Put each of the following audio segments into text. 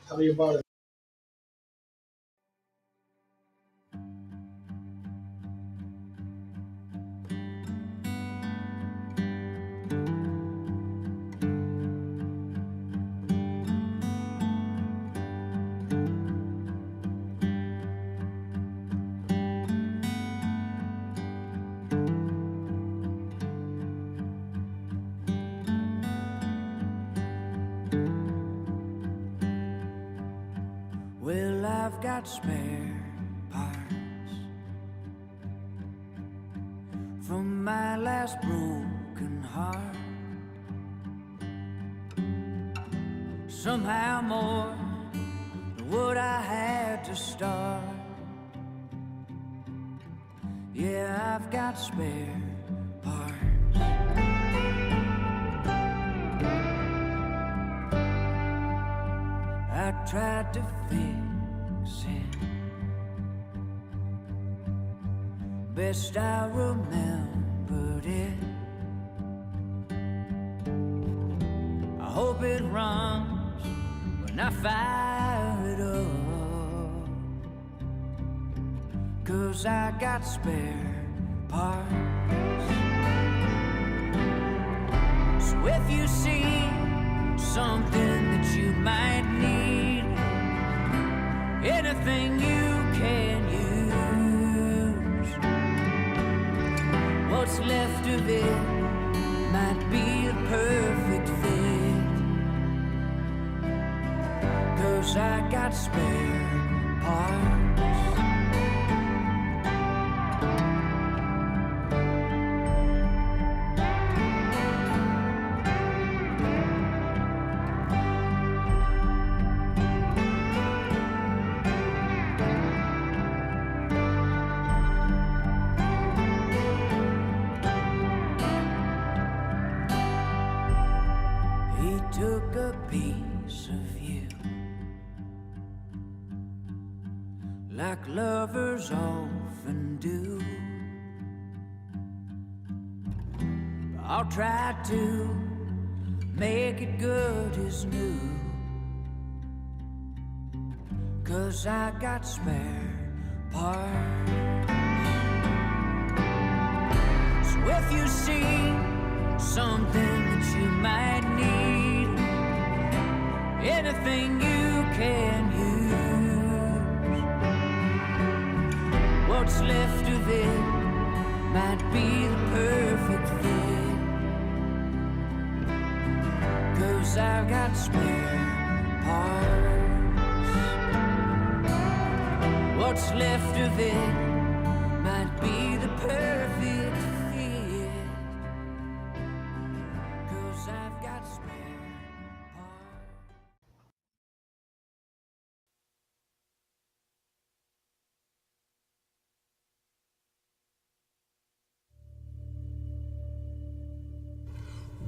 Tell me about it. Well, I've got spare parts from my last broken heart. Somehow more than what I had to start. Yeah, I've got spare parts. I tried to fix it best I remembered it. I hope it runs when I fire it up, 'cause I got spare parts. So if you see something that you might need, anything you can use, what's left of it might be the perfect fit, 'cause I got spare parts. Took a piece of you, like lovers often do. I'll try to make it good as new, 'cause I got spare parts. So if you see something that you might need, anything you can use, what's left of it might be the perfect fit, 'cause I've got spare parts. What's left of it might be the perfect fit, 'cause I've got spare parts.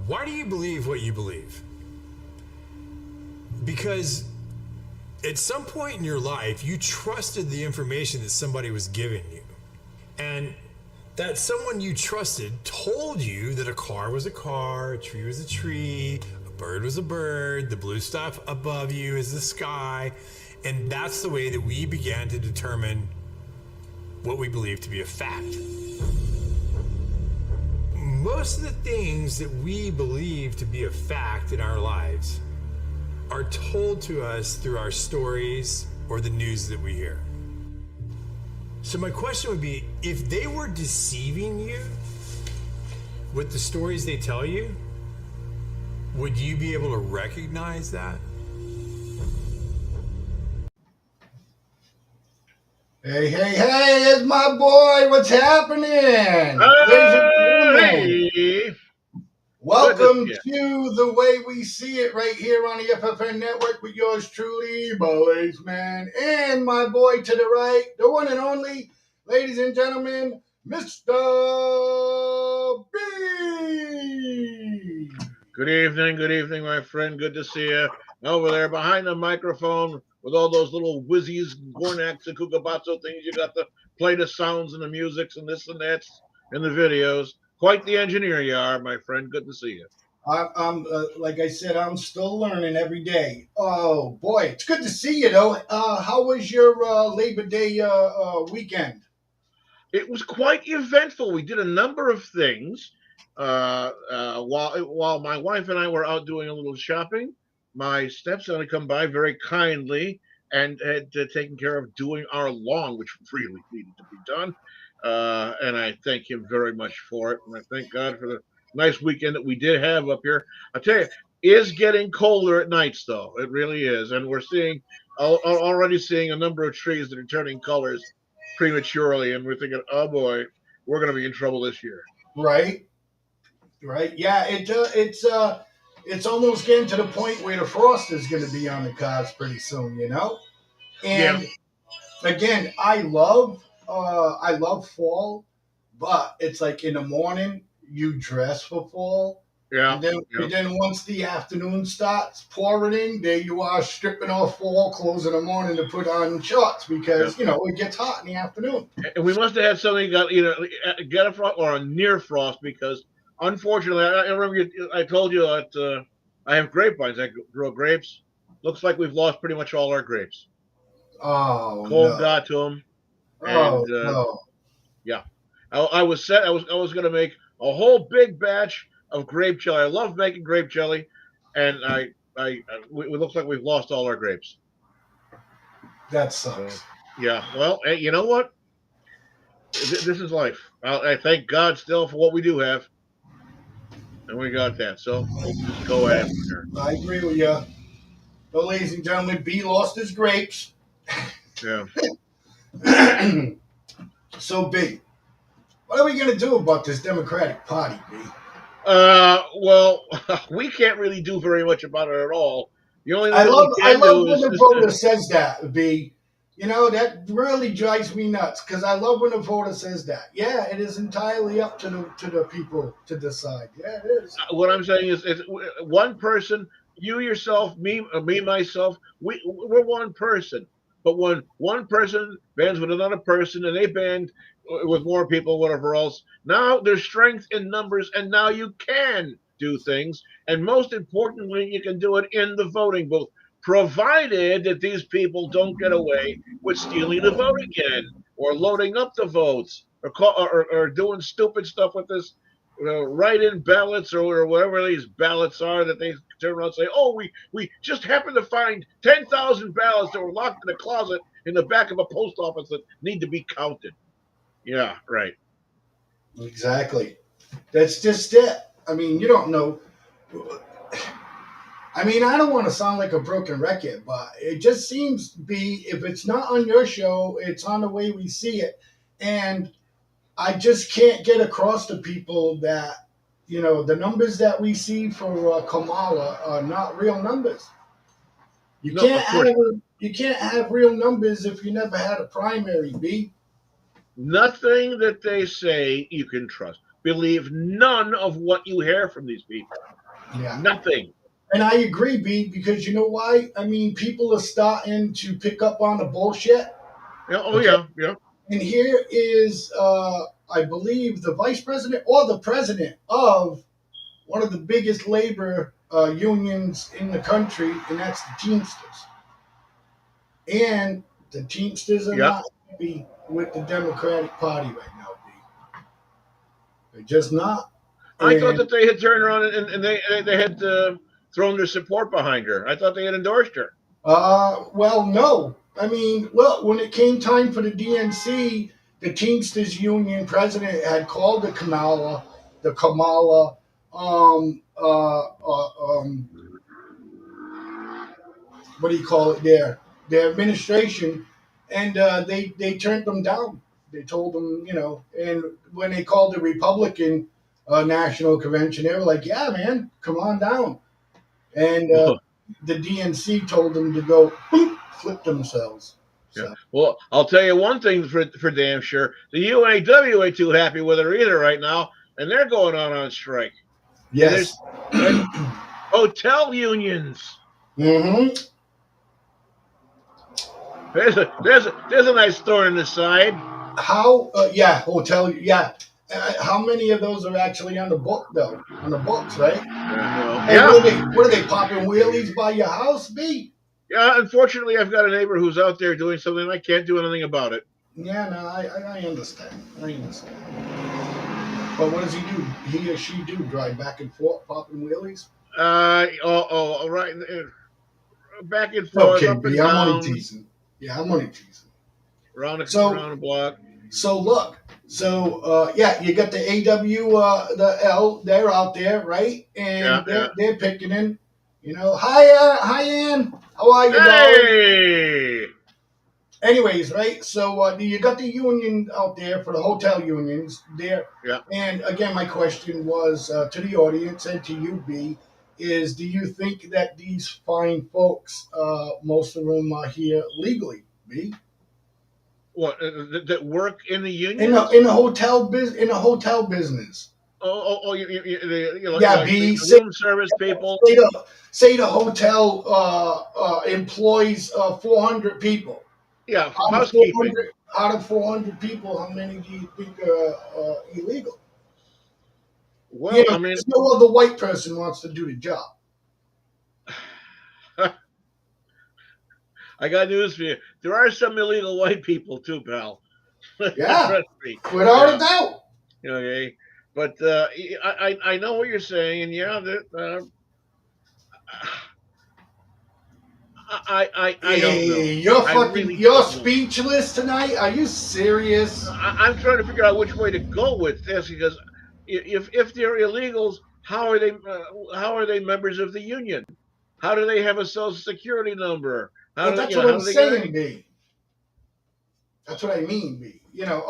Why do you believe what you believe? Because at some point in your life, you trusted the information that somebody was giving you. And that someone you trusted told you that a car was a car, a tree was a tree, a bird was a bird, the blue stuff above you is the sky. And that's the way that we began to determine what we believe to be a fact. Most of the things that we believe to be a fact in our lives are told to us through our stories or the news that we hear. So my question would be, if they were deceiving you with the stories they tell you, would you be able to recognize that? Hey, hey, hey, it's my boy. What's happening? Ladies and gentlemen, Hey! welcome Goodness, to The Way We See It right here on the FFN network with yours truly, Boys Man, and my boy to the right, the one and only, ladies and gentlemen, Mr. B. good evening, my friend. Good to see you. Over there behind the microphone with all those little whizzies, Gornaks, and Kookabatso things. You got to play the sounds and the musics and this and that and the videos. Quite the engineer you are, my friend. Good to see you. I'm like I said, I'm still learning every day. Oh boy, it's good to see you though. How was your Labor Day weekend? It was quite eventful. We did a number of things. While my wife and I were out doing a little shopping, my stepson had come by very kindly and had taken care of doing our lawn, which really needed to be done. And I thank him very much for it. And I thank God for the nice weekend that we did have up here. I tell you, it is getting colder at nights, though. It really is, and we're already seeing a number of trees that are turning colors prematurely, and we're thinking, oh boy, we're going to be in trouble this year. Right, right. Yeah, it's almost getting to the point where the frost is going to be on the cars pretty soon. Yeah, And again, I love fall, but it's like in the morning you dress for fall. yeah, And then once the afternoon starts pouring in, there you are stripping off fall clothes in the morning to put on shorts yeah. because it gets hot in the afternoon. And we must have had something got either get a frost or a near frost because unfortunately, I remember I told you that I have grapevines. I grow grapes. Looks like we've lost pretty much all our grapes. Oh Cold no! got to them, and Oh no! yeah, I was set. I was going to make a whole big batch of grape jelly. I love making grape jelly, and it looks like we've lost all our grapes. That So sucks. yeah, well, hey, you know what? This is life. I thank God still for what we do have, and we got that. So we'll just go at Yeah, it from here. I agree with you. But ladies and gentlemen, B lost his grapes. Yeah. So B, what are we gonna do about this Democratic Party, B? Well, we can't really do very much about it at all. The only I thing that love we I can love do when is, the is voter says that, B. That really drives me nuts because I love when the voter says that. Yeah, it is entirely up to the people to decide. Yeah, it is. what I'm saying is one person, you yourself, me myself, we're one person. But when one person bands with another person and they band with more people, whatever else, now there's strength in numbers, and now you can do things. And most importantly, you can do it in the voting booth, provided that these people don't get away with stealing the vote again, or loading up the votes, or doing stupid stuff with this write-in ballots or whatever these ballots are that they turn around and say, "Oh, we just happened to find 10,000 ballots that were locked in a closet in the back of a post office that need to be counted." Yeah, right. Exactly. That's just it. I mean, you don't know. I mean, I don't want to sound like a broken record, but it just seems to be if it's not on your show, it's on the way we see it. And I just can't get across to people that the numbers that we see for Kamala are not real numbers. You No, can't of course, have you can't have real numbers if you never had a primary. B. nothing that they say you can trust. Believe none of what you hear from these people. Yeah, Nothing. and I agree, B. Because you know why? I mean, people are starting to pick up on the bullshit. Yeah, oh Okay, yeah, yeah. and here is, I believe, the vice president or the president of one of the biggest labor unions in the country, and that's the Teamsters. And the Teamsters are Yeah. not happy with the Democratic Party right now, B. They're just not. I thought And that they had turned around and they had thrown their support behind her. I thought they had endorsed her. well, no. I mean, look, when it came time for the DNC, the Teamsters Union president had called the Kamala, what do you call it there? Their administration, and they turned them down. They told them, and when they called the Republican National Convention, they were like, "Yeah, man, come on down." And the DNC told them to go flip themselves. Yeah. So Well, I'll tell you one thing for damn sure: the UAW ain't too happy with her either right now, and they're going on strike. And yes, there's hotel unions. hmm There's a nice thorn in the side. how? Yeah, hotel. Yeah, How many of those are actually on the book, though? On the books, right? Hey, Yeah. what are they popping wheelies by your house, B? Yeah, unfortunately, I've got a neighbor who's out there doing something and I can't do anything about it. Yeah, no, I understand. I understand. But what does he do? He or she do drive back and forth, popping wheelies? Right. Back and forth, Okay, up and B, I'm only down, teasing. Yeah, I'm only teasing. around So, the block. look. So, yeah, you got the AW, the L. They're out there, right? Yeah, And yeah. they're picketing. You know, hi, Ann. How are you, darling? Hey! Anyways, right? So you got the union out there for the hotel unions there, Yeah. and again, my question was to the audience and to you, B, is do you think that these fine folks, most of them are here legally, B, What, that work in the in the unions? hotel business? Yeah, Like the B, room service people. say the hotel employs 400 people. Yeah, Out of housekeeping. 400, out of 400 people, how many do you think are illegal? You Well, know, I mean, there's no other white person wants to do the job. I got news for you. There are some illegal white people too, pal. Yeah, Trust me. without a Yeah. doubt. Okay. But I know what you're saying, and yeah, I don't know. Hey, I really you're don't know. speechless tonight. Are you serious? I'm trying to figure out which way to go with this because if they're illegals, how are they members of the union? How do they have a social security number? But that's what How I'm do they get saying, any? B. That's what I mean, B. You know,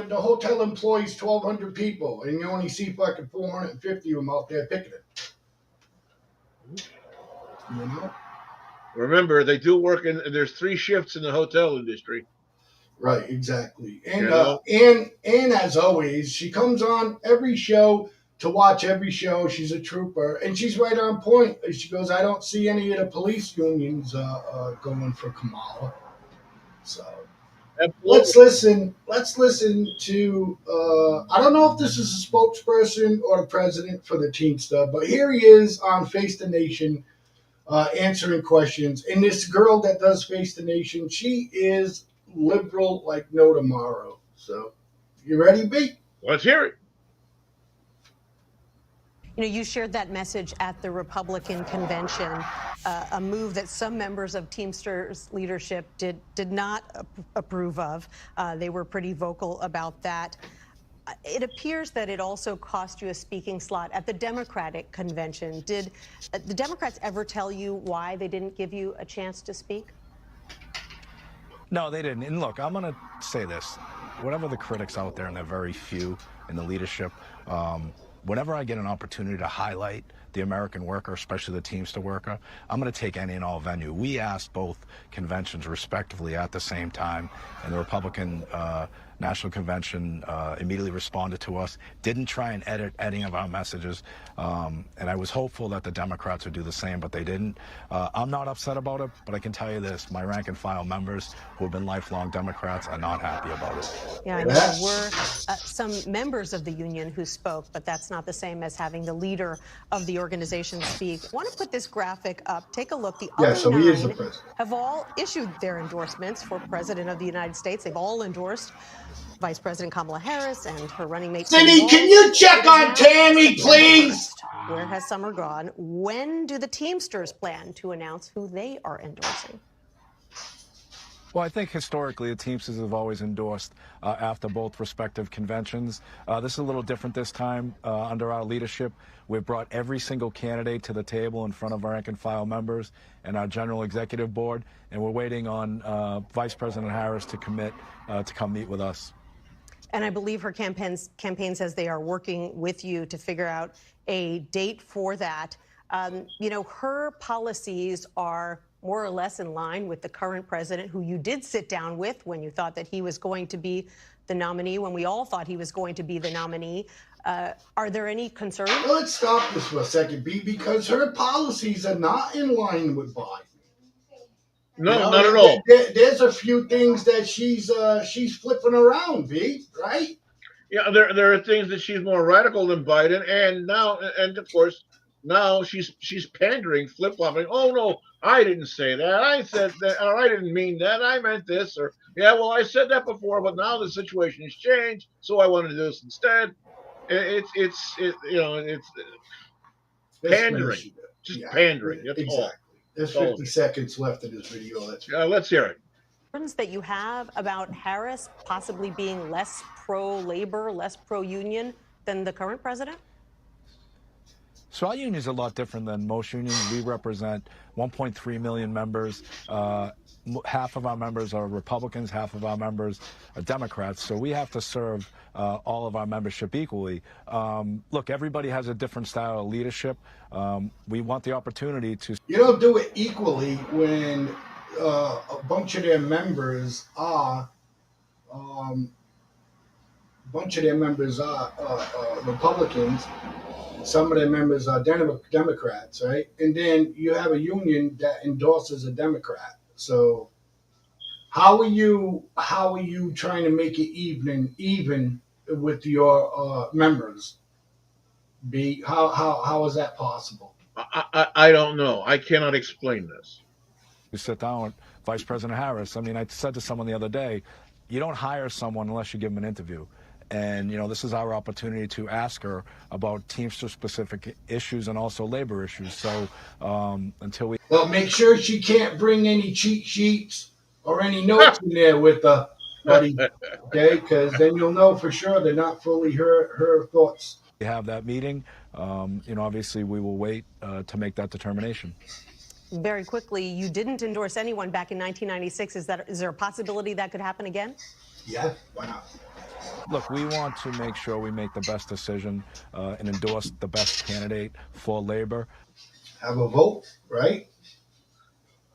the hotel employs 1,200 people, and you only see fucking 450 of them out there picketing. You know? Remember, they do work in. There's 3 shifts in the hotel industry. Right, exactly. You And know. as always, she comes on every show to watch every show. She's a trooper, and she's right on point. She goes, "I don't see any of the police unions going for Kamala." So Absolutely. Let's listen to. I don't know if this is a spokesperson or the president for the Teamster, but here he is on Face the Nation answering questions. And this girl that does Face the Nation, she is liberal like no tomorrow. So, you ready, B? Let's hear it. You know, you shared that message at the Republican convention, a move that some members of Teamsters leadership did not approve of. They were pretty vocal about that. It appears that it also cost you a speaking slot at the Democratic convention. Did the Democrats ever tell you why they didn't give you a chance to speak? No, they didn't. And look, I'm going to say this. Whatever the critics out there, and they're very few in the leadership, whenever I get an opportunity to highlight the American worker, especially the Teamster worker, I'm going to take any and all venue. We asked both conventions respectively at the same time, and the Republican National Convention immediately responded to us, didn't try and edit any of our messages, and I was hopeful that the Democrats would do the same, but they didn't. I'm not upset about it, but I can tell you this, my rank and file members who have been lifelong Democrats are not happy about it. Yeah, I know there were some members of the union who spoke, but that's not the same as having the leader of the organization speak. I want to put this graphic up. Take a look. The Yeah, other so he is the 9 president. have all issued their endorsements for President of the United States. They've all endorsed Vice President Kamala Harris and her running mate. Cindy, can you check on Tammy, please? Where has summer gone? When do the Teamsters plan to announce who they are endorsing? Well, I think historically the Teamsters have always endorsed after both respective conventions. This is a little different this time under our leadership. We've brought every single candidate to the table in front of our rank and file members and our general executive board, and we're waiting on Vice President Harris to commit to come meet with us. And I believe her campaign says they are working with you to figure out a date for that. You know, her policies are more or less in line with the current president, who you did sit down with when you thought that he was going to be the nominee, when we all thought he was going to be the nominee. Are there any concerns? Well, let's stop this for a second, B, because her policies are not in line with Biden. No, you know, not at all. There's a few things that she's flipping around, B, right? Yeah, there are things that she's more radical than Biden, and of course now she's pandering, flip flopping. Oh no, I didn't say that. I said that, or I didn't mean that. I meant this, or yeah, well, I said that before, but now the situation has changed, so I wanted to do this instead. It's Let's finish pandering, it. just Yeah, pandering. That's all. exactly. There's That's all 50 it is. seconds left of this video. Let's. Let's hear it. That you have about Harris possibly being less pro-labor, less pro-union than the current president? So our union is a lot different than most unions. We represent 1.3 million members. Half of our members are Republicans, half of our members are Democrats. So we have to serve all of our membership equally. Look, everybody has a different style of leadership. We want the opportunity to. You don't do it equally when a bunch of their members are Republicans. Some of their members are Democrats, right? And then you have a union that endorses a Democrat. So how are you trying to make it even with your members? How is that possible? I don't know. I cannot explain this. We sit down with Vice President Harris. I mean, I said to someone the other day, you don't hire someone unless you give them an interview. And, this is our opportunity to ask her about Teamster-specific issues and also labor issues. So until we... Well, make sure she can't bring any cheat sheets or any notes in there with her, buddy, okay? Because then you'll know for sure they're not fully her thoughts. We have that meeting. Obviously, we will wait to make that determination. Very quickly, you didn't endorse anyone back in 1996. Is there a possibility that could happen again? Yeah, why not? Look, we want to make sure we make the best decision and endorse the best candidate for labor. Have a vote, right?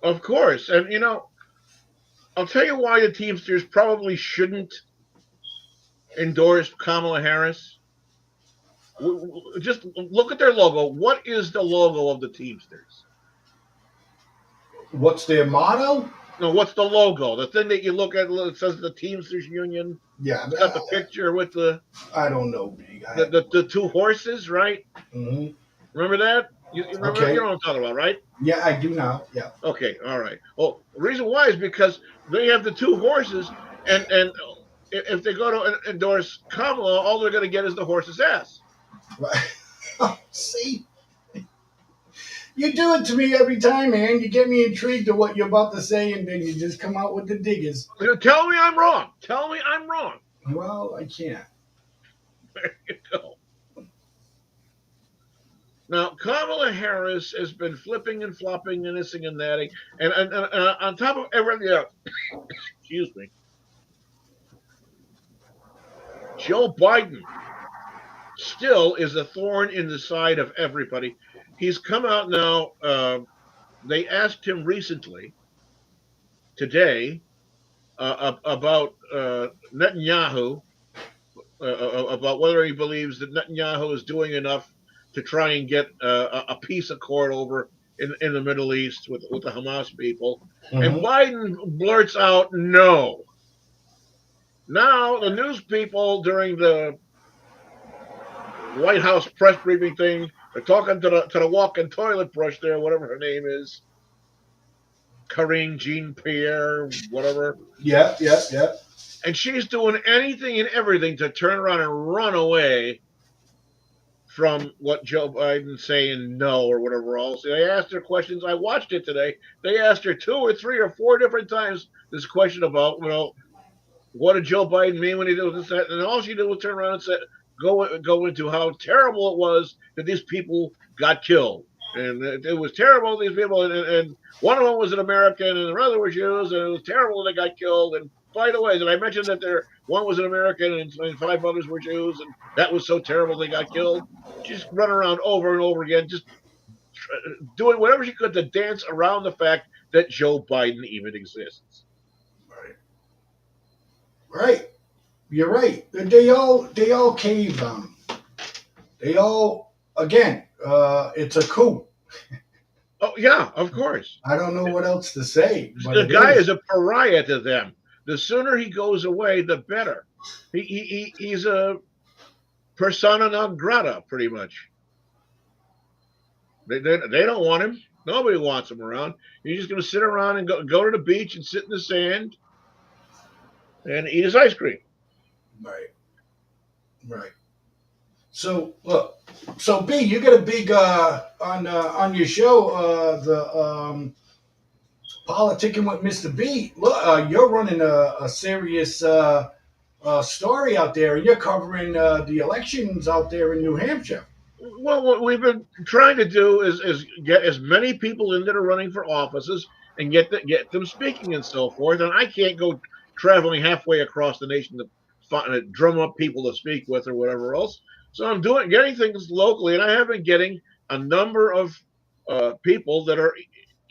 Of course. And, I'll tell you why the Teamsters probably shouldn't endorse Kamala Harris. Just look at their logo. What is the logo of the Teamsters? What's their motto? No, what's the logo? The thing that you look at, it says the Teamsters Union. Yeah. It's got the picture with the... I don't know, Big. The two horses, right? Mm-hmm. Remember that? You remember? Okay. You know what I'm talking about, right? Yeah, I do now. Yeah. Okay, all right. Well, the reason why is because they have the two horses, and if they go to endorse Kamala, all they're going to get is the horse's ass. Right. See? You do it to me every time, man. You get me intrigued to what you're about to say, and then you just come out with the diggers. Tell me I'm wrong. Tell me I'm wrong. Well, I can't. There you go. Now, Kamala Harris has been flipping and flopping and thising and thatting, and on top of everything else, excuse me, Joe Biden still is a thorn in the side of everybody. He's come out now. They asked him recently, today, about Netanyahu, about whether he believes that Netanyahu is doing enough to try and get a peace accord over in the Middle East with the Hamas people. Mm-hmm. And Biden blurts out, no. Now, the news people during the White House press briefing thing, they're talking to the walk-in toilet brush there, whatever her name is. Karine Jean-Pierre, whatever. Yeah. And she's doing anything and everything to turn around and run away from what Joe Biden's saying no or whatever else. They asked her questions. I watched it today. They asked her 2 or 3 or 4 different times this question about, what did Joe Biden mean when he did this, that? And all she did was turn around and say, go into how terrible it was that these people got killed. And it was terrible, these people. And one of them was an American and the other were Jews. And it was terrible that they got killed. And by the way, did I mention that one was an American and 5 others were Jews? And that was so terrible they got killed. Just run around over and over again, just doing whatever she could to dance around the fact that Joe Biden even exists. Right. You're right. They all caved on him. They all, again, it's a coup. Oh, yeah, of course. I don't know what else to say. The guy is a pariah to them. The sooner he goes away, the better. He's a persona non grata, pretty much. They don't want him. Nobody wants him around. He's just going to sit around and go to the beach and sit in the sand and eat his ice cream. Right. Right. So look, so B, you got a big on your show the politicking with Mr. B. Look, you're running a serious story out there, and you're covering the elections out there in New Hampshire. Well, what we've been trying to do is get as many people in that are running for offices and get them speaking and so forth. And I can't go traveling halfway across the nation to drum up people to speak with or whatever else. So I'm getting things locally, and I have been getting a number of people that are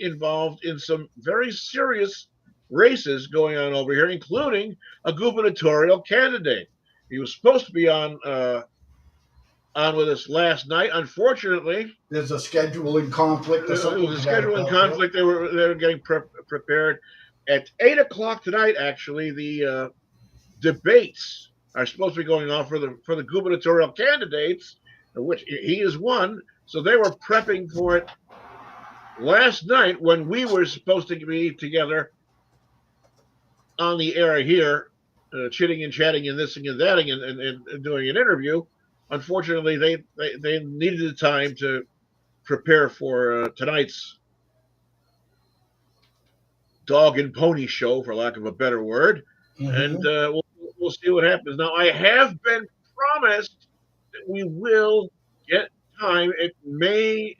involved in some very serious races going on over here, including a gubernatorial candidate. He was supposed to be on with us last night. Unfortunately, There's a scheduling conflict or something. it was a scheduling conflict. They were getting prepared at 8 o'clock tonight. Actually, the debates are supposed to be going on for the gubernatorial candidates, which he is one. So they were prepping for it last night when we were supposed to be together on the air here, chitting and chatting and this and that and doing an interview. Unfortunately, they needed the time to prepare for tonight's dog and pony show, for lack of a better word, and we'll see what happens. Now, I have been promised that we will get time. It may,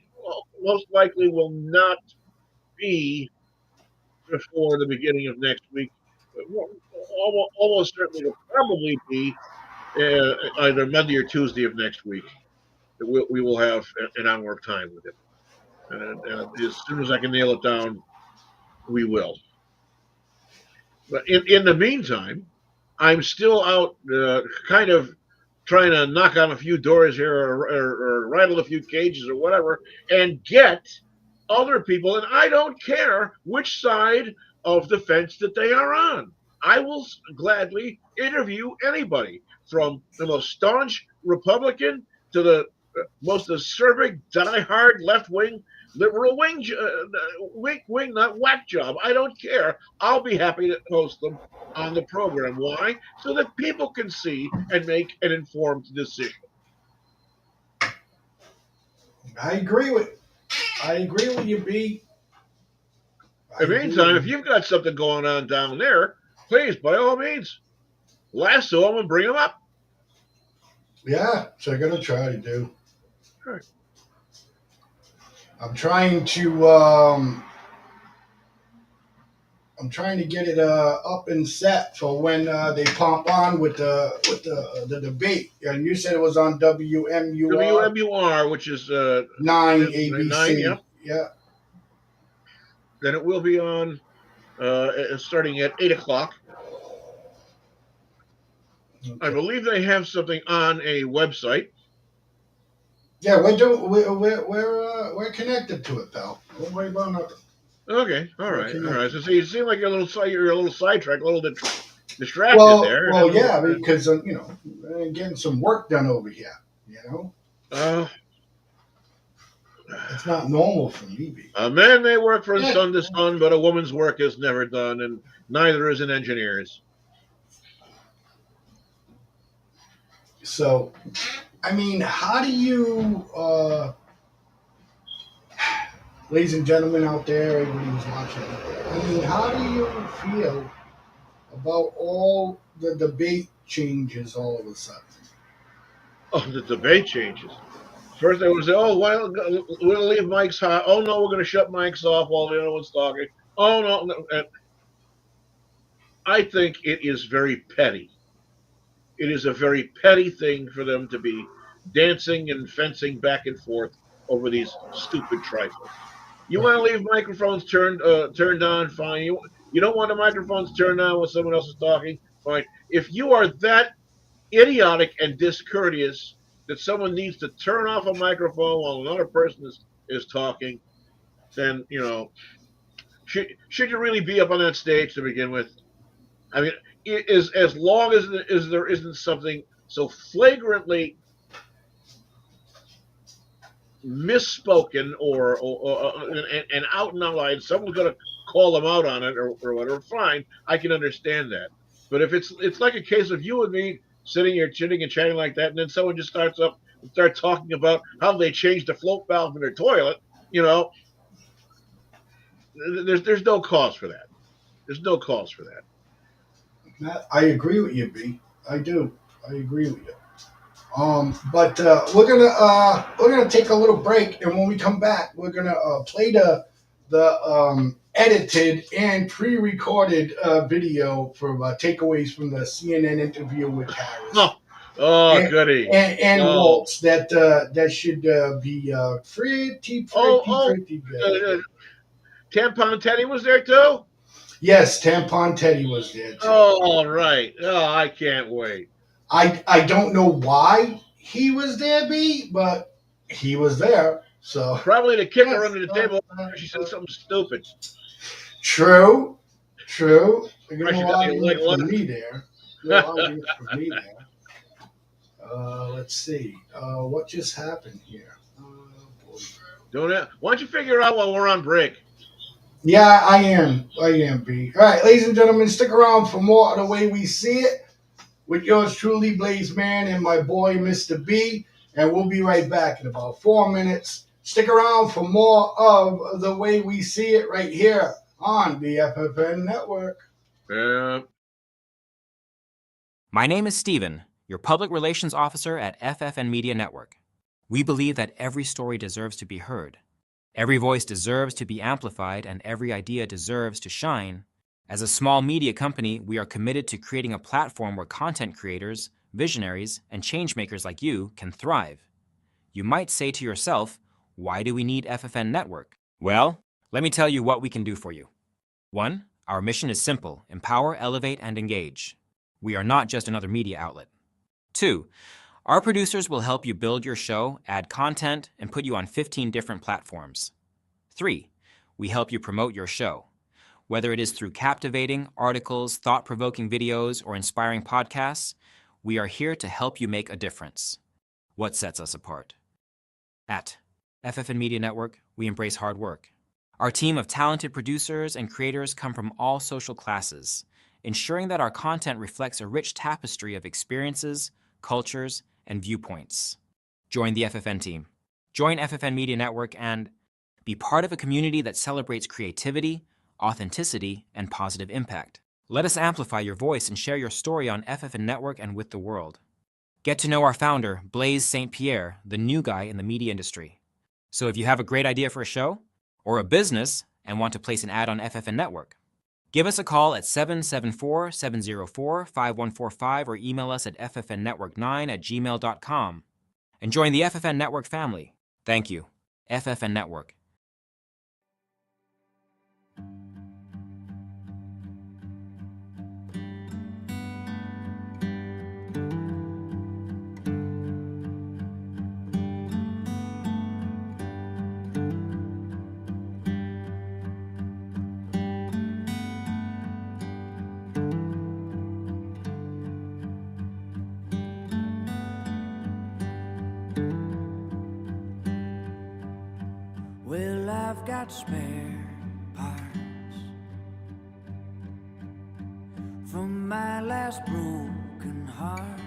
most likely, will not be before the beginning of next week. Almost certainly will probably be either Monday or Tuesday of next week. We will have an hour time with it. And as soon as I can nail it down, we will. But in the meantime, I'm still out kind of trying to knock on a few doors here or rattle a few cages or whatever and get other people. And I don't care which side of the fence that they are on. I will gladly interview anybody, from the most staunch Republican to the most acerbic, die-hard left-wing, liberal wing, not whack job. I don't care. I'll be happy to host them on the program. Why? So that people can see and make an informed decision. I agree with you, B. In the meantime, if you've got something going on down there, please, by all means, lasso them and bring them up. Yeah, so I'm gonna try to do. Sure. I'm trying to get it up and set for when they pump on with the debate. And you said it was on WMUR. WMUR, which is 9 ABC. 9, yeah. Then it will be on starting at 8 o'clock. Okay. I believe they have something on a website. Yeah, we're connected to it, pal. Don't worry about nothing. Okay, all right. So you seem like you're a little sidetracked, a little distracted there. Well, yeah, because getting some work done over here. It's not normal for me. A man may work from sun to sun, but a woman's work is never done, and neither is an engineer's. So, I mean, how do you, ladies and gentlemen out there, everybody who's watching, I mean, how do you feel about all the debate changes all of a sudden? Oh, the debate changes. First, they would say, "Oh, well, we'll leave mics hot." Oh no, we're going to shut mics off while the other one's talking. Oh no. And I think it is very petty. It is a very petty thing for them to be dancing and fencing back and forth over these stupid trifles. You want to leave microphones turned on, fine. You don't want the microphones turned on when someone else is talking, fine. If you are that idiotic and discourteous that someone needs to turn off a microphone while another person is talking, then should you really be up on that stage to begin with? I mean, it is, as long as there isn't something so flagrantly misspoken or and out and out, and someone's going to call them out on it or whatever, fine, I can understand that. But if it's like a case of you and me sitting here chitting and chatting like that, and then someone just starts up and start talking about how they changed the float valve in their toilet, you know, there's no cause for that. There's no cause for that. I agree with you, B. I do. I agree with you. But we're gonna take a little break, and when we come back, we're gonna play the edited and pre-recorded video for takeaways from the CNN interview with Harris. Oh, goody. And Waltz that should be pretty good. Tampon Teddy was there too? Yes, Tampon Teddy was there too. Oh, all right. Oh, I can't wait. I don't know why he was there, B, but he was there. So probably to kick her under the table she said something stupid. True. They're gonna argue for me there. Let's see. What just happened here? Why don't you figure out while we're on break? Yeah, I am, B. All right, ladies and gentlemen, stick around for more of The Way We See It with yours truly, Blaze Man, and my boy, Mr. B. And we'll be right back in about 4 minutes. Stick around for more of The Way We See It right here on the FFN network. Yeah. My name is Steven, your public relations officer at FFN Media Network. We believe that every story deserves to be heard. Every voice deserves to be amplified, and every idea deserves to shine. As a small media company, we are committed to creating a platform where content creators, visionaries, and changemakers like you can thrive. You might say to yourself, why do we need FFN Network? Well, let me tell you what we can do for you. 1. Our mission is simple: empower, elevate, and engage. We are not just another media outlet. 2. Our producers will help you build your show, add content, and put you on 15 different platforms. 3. We help you promote your show. Whether it is through captivating articles, thought-provoking videos, or inspiring podcasts, we are here to help you make a difference. What sets us apart? At FFN Media Network, we embrace hard work. Our team of talented producers and creators come from all social classes, ensuring that our content reflects a rich tapestry of experiences, cultures, and viewpoints. Join the FFN team. Join FFN Media Network and be part of a community that celebrates creativity, authenticity, and positive impact. Let us amplify your voice and share your story on FFN Network and with the world. Get to know our founder, Blaze St. Pierre, the new guy in the media industry. So if you have a great idea for a show or a business and want to place an ad on FFN Network, give us a call at 774-704-5145 or email us at ffnnetwork9@gmail.com. And join the FFN Network family. Thank you. FFN Network. Well, I've got spare parts from my last broken heart.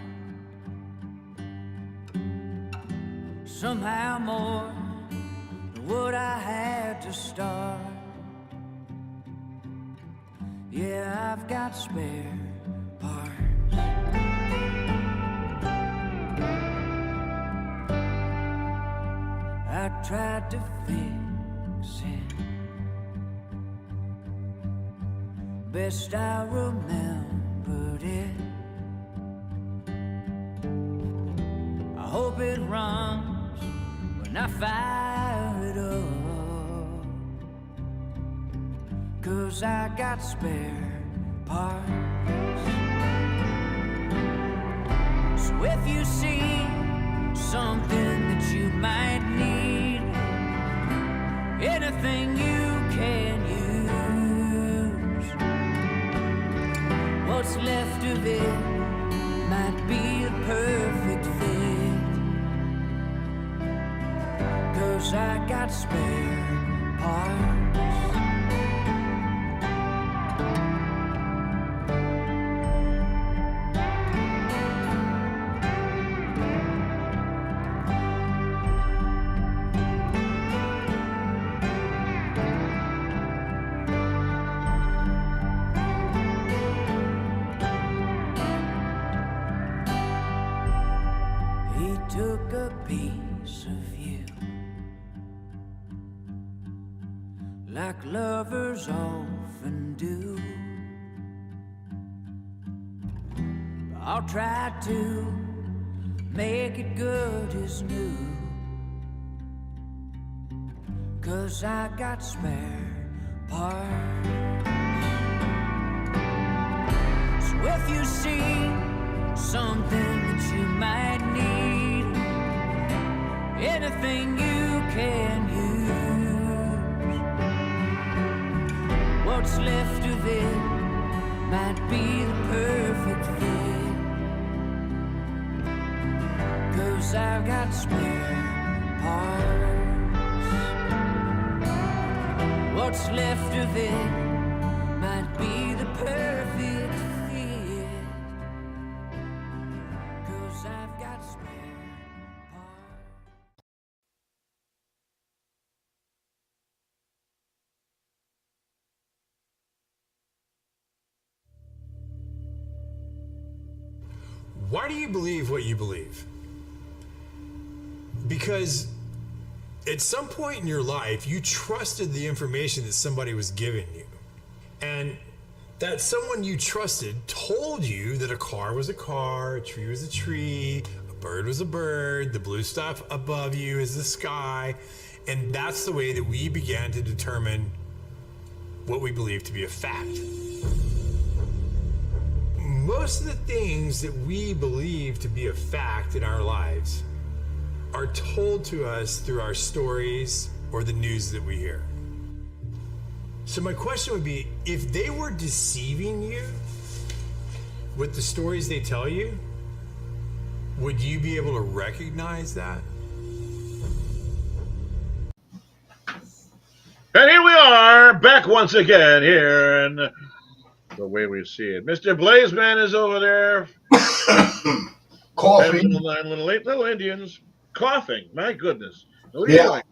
Somehow more than what I had to start. Yeah, I've got spare parts. I tried to fix it best I remembered it. I hope it runs when I fire it up, 'cause I got spare parts. So if you see something that you might need, anything you can use, what's left of it might be a perfect fit, 'cause 'cause I got spare parts. He took a piece of you, like lovers often do. I'll try to make it good as new, 'cause I got spare parts. So if you see something that you might need, anything you can use, what's left of it might be the perfect fit, 'cause I've got spare parts. What's left of it might be the perfect fit, 'cause I've got spare parts. Why do you believe what you believe? Because at some point in your life, you trusted the information that somebody was giving you. And that someone you trusted told you that a car was a car, a tree was a tree, a bird was a bird, the blue stuff above you is the sky. And that's the way that we began to determine what we believe to be a fact. Most of the things that we believe to be a fact in our lives are told to us through our stories or the news that we hear. So my question would be, if they were deceiving you with the stories they tell you, would you be able to recognize that? And here we are, back once again here in the way we see it. Mr. Blazeman is over there. Coughing. Little Indians coughing. My goodness. What are Yeah. you doing?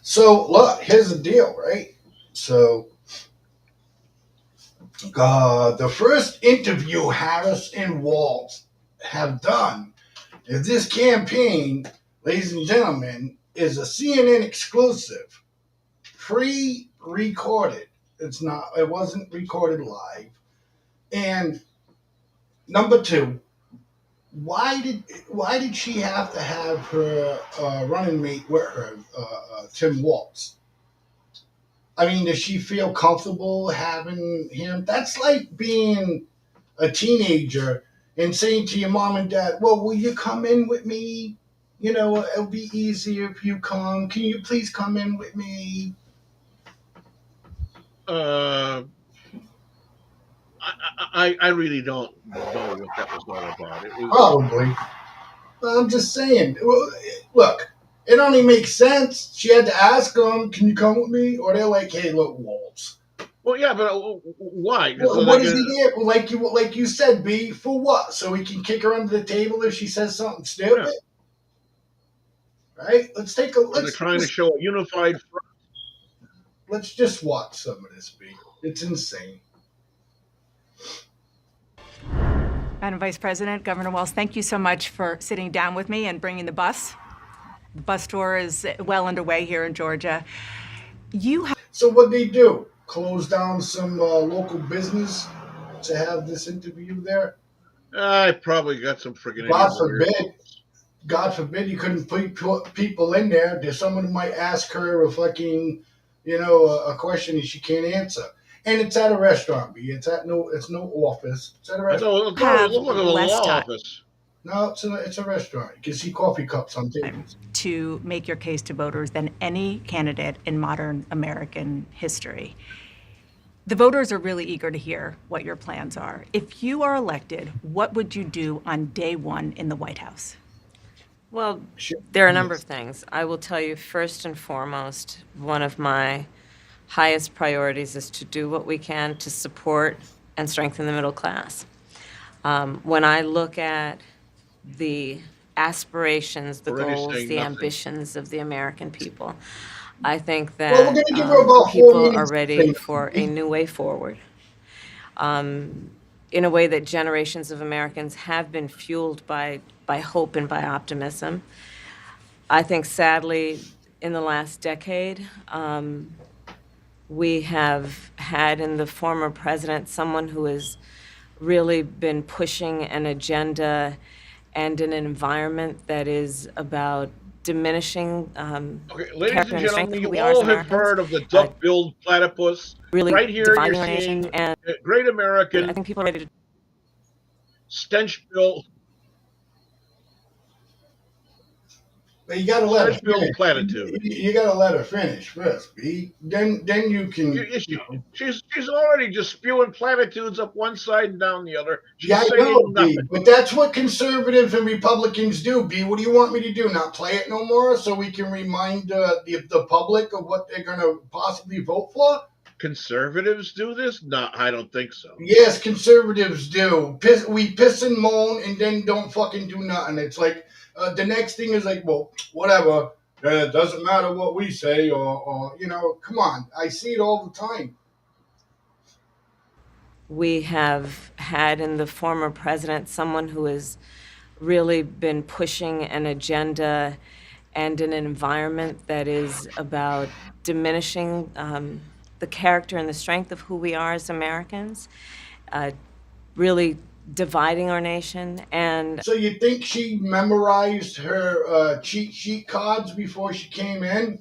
So look, here's the deal, right? So the first interview Harris and Waltz have done is this campaign, ladies and gentlemen, is a CNN exclusive, pre-recorded. It wasn't recorded live. And number two, why did she have to have her running mate with her, Tim Waltz? I mean, does she feel comfortable having him? That's like being a teenager and saying to your mom and dad, well, will you come in with me? You know, it'll be easier if you come. Can you please come in with me? I really don't know what that was all about. It was Probably. I'm just saying. Look, it only makes sense. She had to ask them, can you come with me? Or they're like, hey, look, Waltz. well, yeah, but why? Well, what is he there? Like you said, B, for what? So he can kick her under the table if she says something stupid? Yeah. Right? Let's take a They're trying to show a unified front. Let's just watch some of this, B. It's insane. Madam Vice President, Governor Walz, thank you so much for sitting down with me and bringing the bus. The bus tour is well underway here in Georgia. So what they do? Close down some local business to have this interview there? I probably got some friggin' God forbid you couldn't put people in there. There's someone who might ask her a fucking, a question and she can't answer. And it's at a restaurant, B. It's no office. It's at a restaurant. It looks like a law office. No, it's a restaurant. You can see coffee cups on tables. To make your case to voters than any candidate in modern American history. The voters are really eager to hear what your plans are. If you are elected, what would you do on day one in the White House? Well, Sure. there are a number of things. I will tell you, first and foremost, one of my highest priorities is to do what we can to support and strengthen the middle class. When I look at the aspirations, the Already goals, saying the nothing. ambitions of the American people, I think Well, we're that going to give her about 4 people are minutes to say ready for a nothing. new way forward, in a way that generations of Americans have been fueled by hope and by optimism. I think sadly, in the last decade, we have had in the former president someone who has really been pushing an agenda and an environment that is about diminishing Okay, ladies character and and the strength gentlemen, of who you we are as all have Americans, heard of the duck-billed platypus. really Right here, you're dividing our nation. seeing And a great I American think people are ready to. But you got to let her stench-billed finish. platitude. You got to let her finish first, B. Then you can, You- she's already just spewing platitudes up one side and down the other. Yeah, She's I know, saying B. nothing. But that's what conservatives and Republicans do, B. What do you want me to do? Not play it no more so we can remind the public of what they're going to possibly vote for? Conservatives do this? No, I don't think so. Yes, conservatives do. We piss and moan and then don't fucking do nothing. It's like the next thing is like, well, whatever. It doesn't matter what we say, or come on. I see it all the time. We have had in the former president someone who has really been pushing an agenda and an environment that is about diminishing the character and the strength of who we are as Americans, really dividing our nation. And So you think she memorized her cheat sheet cards before she came in?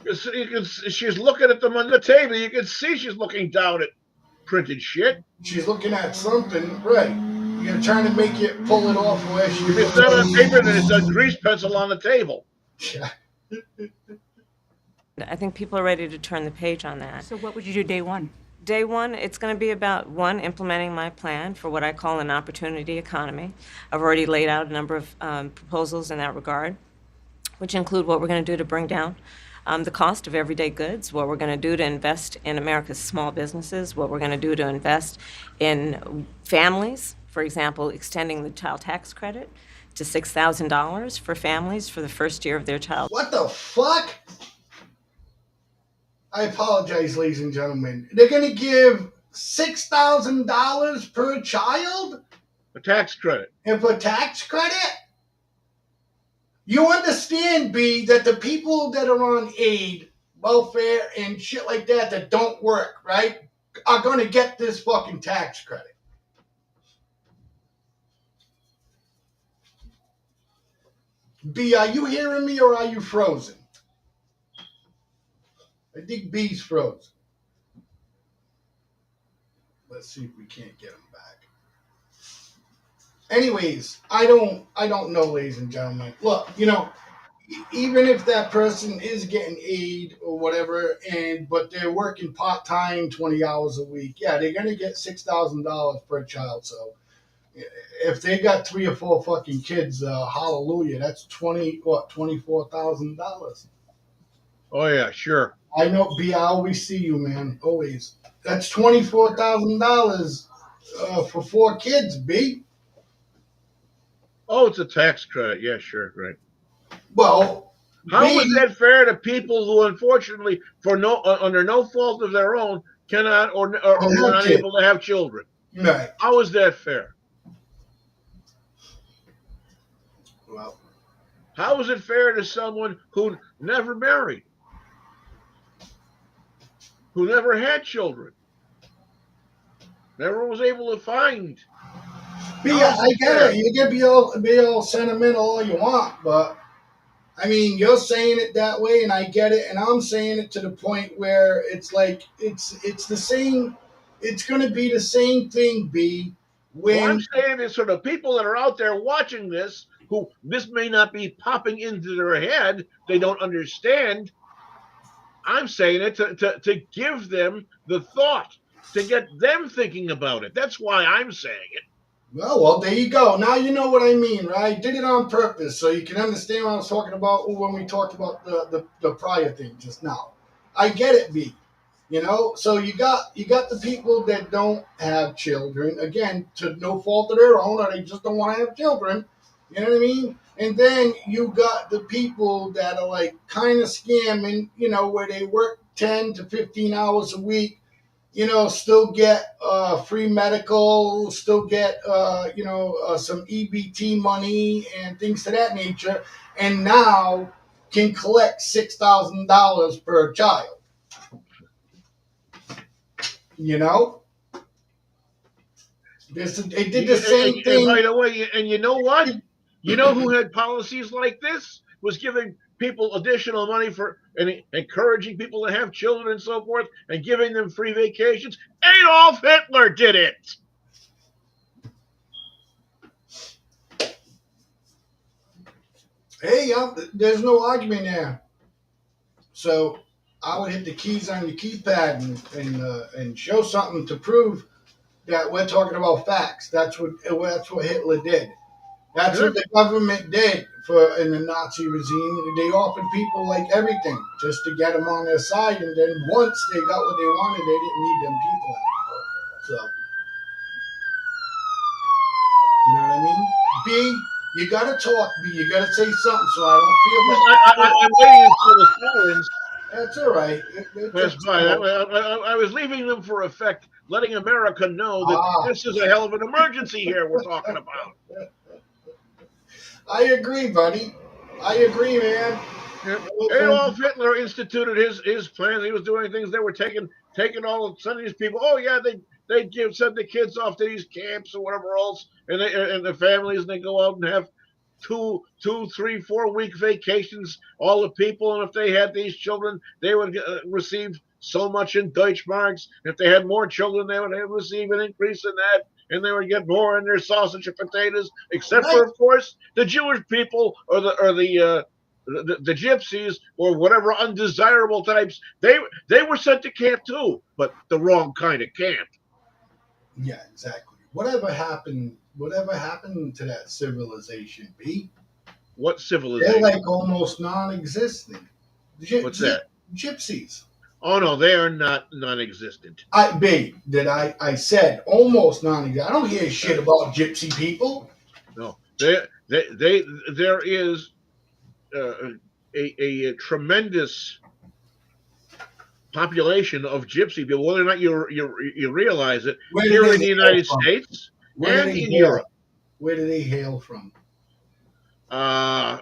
She's looking at them on the table. You can see she's looking down at printed shit. She's looking at something, right? You're trying to make it pull it off where she. If it's not on paper, then it's a grease pencil on the table. Yeah. I think people are ready to turn the page on that. So what would you do day one? Day one, it's going to be about, one, implementing my plan for what I call an opportunity economy. I've already laid out a number of proposals in that regard, which include what we're going to do to bring down the cost of everyday goods, what we're going to do to invest in America's small businesses, what we're going to do to invest in families, for example, extending the child tax credit to $6,000 for families for the first year of their child. What the fuck? I apologize, ladies and gentlemen. They're going to give $6,000 per child? A tax credit. And for tax credit? You understand, B, that the people that are on aid, welfare, and shit like that don't work, right, are going to get this fucking tax credit. B, are you hearing me or are you frozen? I think B's frozen. Let's see if we can't get him back. Anyways, I don't know, ladies and gentlemen. Look, even if that person is getting aid or whatever, but they're working part-time 20 hours a week, yeah, they're gonna get $6,000 per child. So if they got 3 or 4 fucking kids, hallelujah, that's $24,000. Oh yeah, sure. I know, B. I always see you, man. Always. That's $24,000 for 4 kids, B. Oh, it's a tax credit. Yeah, sure, right. Well, How B, is that fair to people who, unfortunately, for under no fault of their own, cannot or were not kids. able to have children? Right. How is that fair? Well, How is it fair to someone who never married, who never had children, never was able to find? B, How is I it get fair? it. You can be all sentimental all you want, but I mean, you're saying it that way, and I get it, and I'm saying it to the point where it's like it's the same. It's going to be the same thing, B. Well, I'm When saying this so the people that are out there watching this, who this may not be popping into their head, they don't understand. I'm saying it to give them the thought, to get them thinking about it. That's why I'm saying it. Well, there you go. Now you know what I mean, right? I did it on purpose so you can understand what I was talking about when we talked about the prior thing just now. I get it, B. So you got the people that don't have children, again, to no fault of their own, or they just don't want to have children. You know what I mean? And then you got the people that are like kind of scamming, where they work 10 to 15 hours a week, still get free medical, still get some EBT money and things to that nature, and now can collect $6,000 per child. You know, they did the same And by thing. the way, and you know what? You know who had policies like this? Was giving people additional money for and encouraging people to have children and so forth, and giving them free vacations. Adolf Hitler did it. Hey, there's no argument there. So I would hit the keys on the keypad and show something to prove that we're talking about facts. That's what Hitler did. That's Huh? what the government did in the Nazi regime. They offered people like everything just to get them on their side, and then once they got what they wanted, they didn't need them people anymore. So you know what I mean? B, you gotta talk. B, you gotta say something, so I don't feel that. I'm waiting until the sirens That's all right. pass It's by. cool. I was leaving them for effect, letting America know that Ah, this is a hell of an emergency here we're talking about. I agree, buddy. I agree, man. Yeah. And Adolf Hitler instituted his plans. He was doing things. They were taking all sending these people. Oh yeah, they send the kids off to these camps or whatever else, and the families, and they go out and have 2, 2, 3, 4 week vacations. All the people, and if they had these children, they would receive so much in Deutschmarks. If they had more children, they would receive an increase in that, and they would get more in their sausage and potatoes. Except right, for, of course, the Jewish people or the gypsies or whatever undesirable types. They were sent to camp too, but the wrong kind of camp. yeah, exactly. Whatever happened? Whatever happened to that civilization? B. What They're civilization? like almost non-existent. What's that? Gypsies. Oh no, they are not non-existent. I said almost non-existent. I don't hear shit about gypsy people. No, there is uh, a tremendous population of gypsy people, whether or not you realize it, Where do here they in the hail United from? States Where do and they in hail? Europe. Where do they hail from? The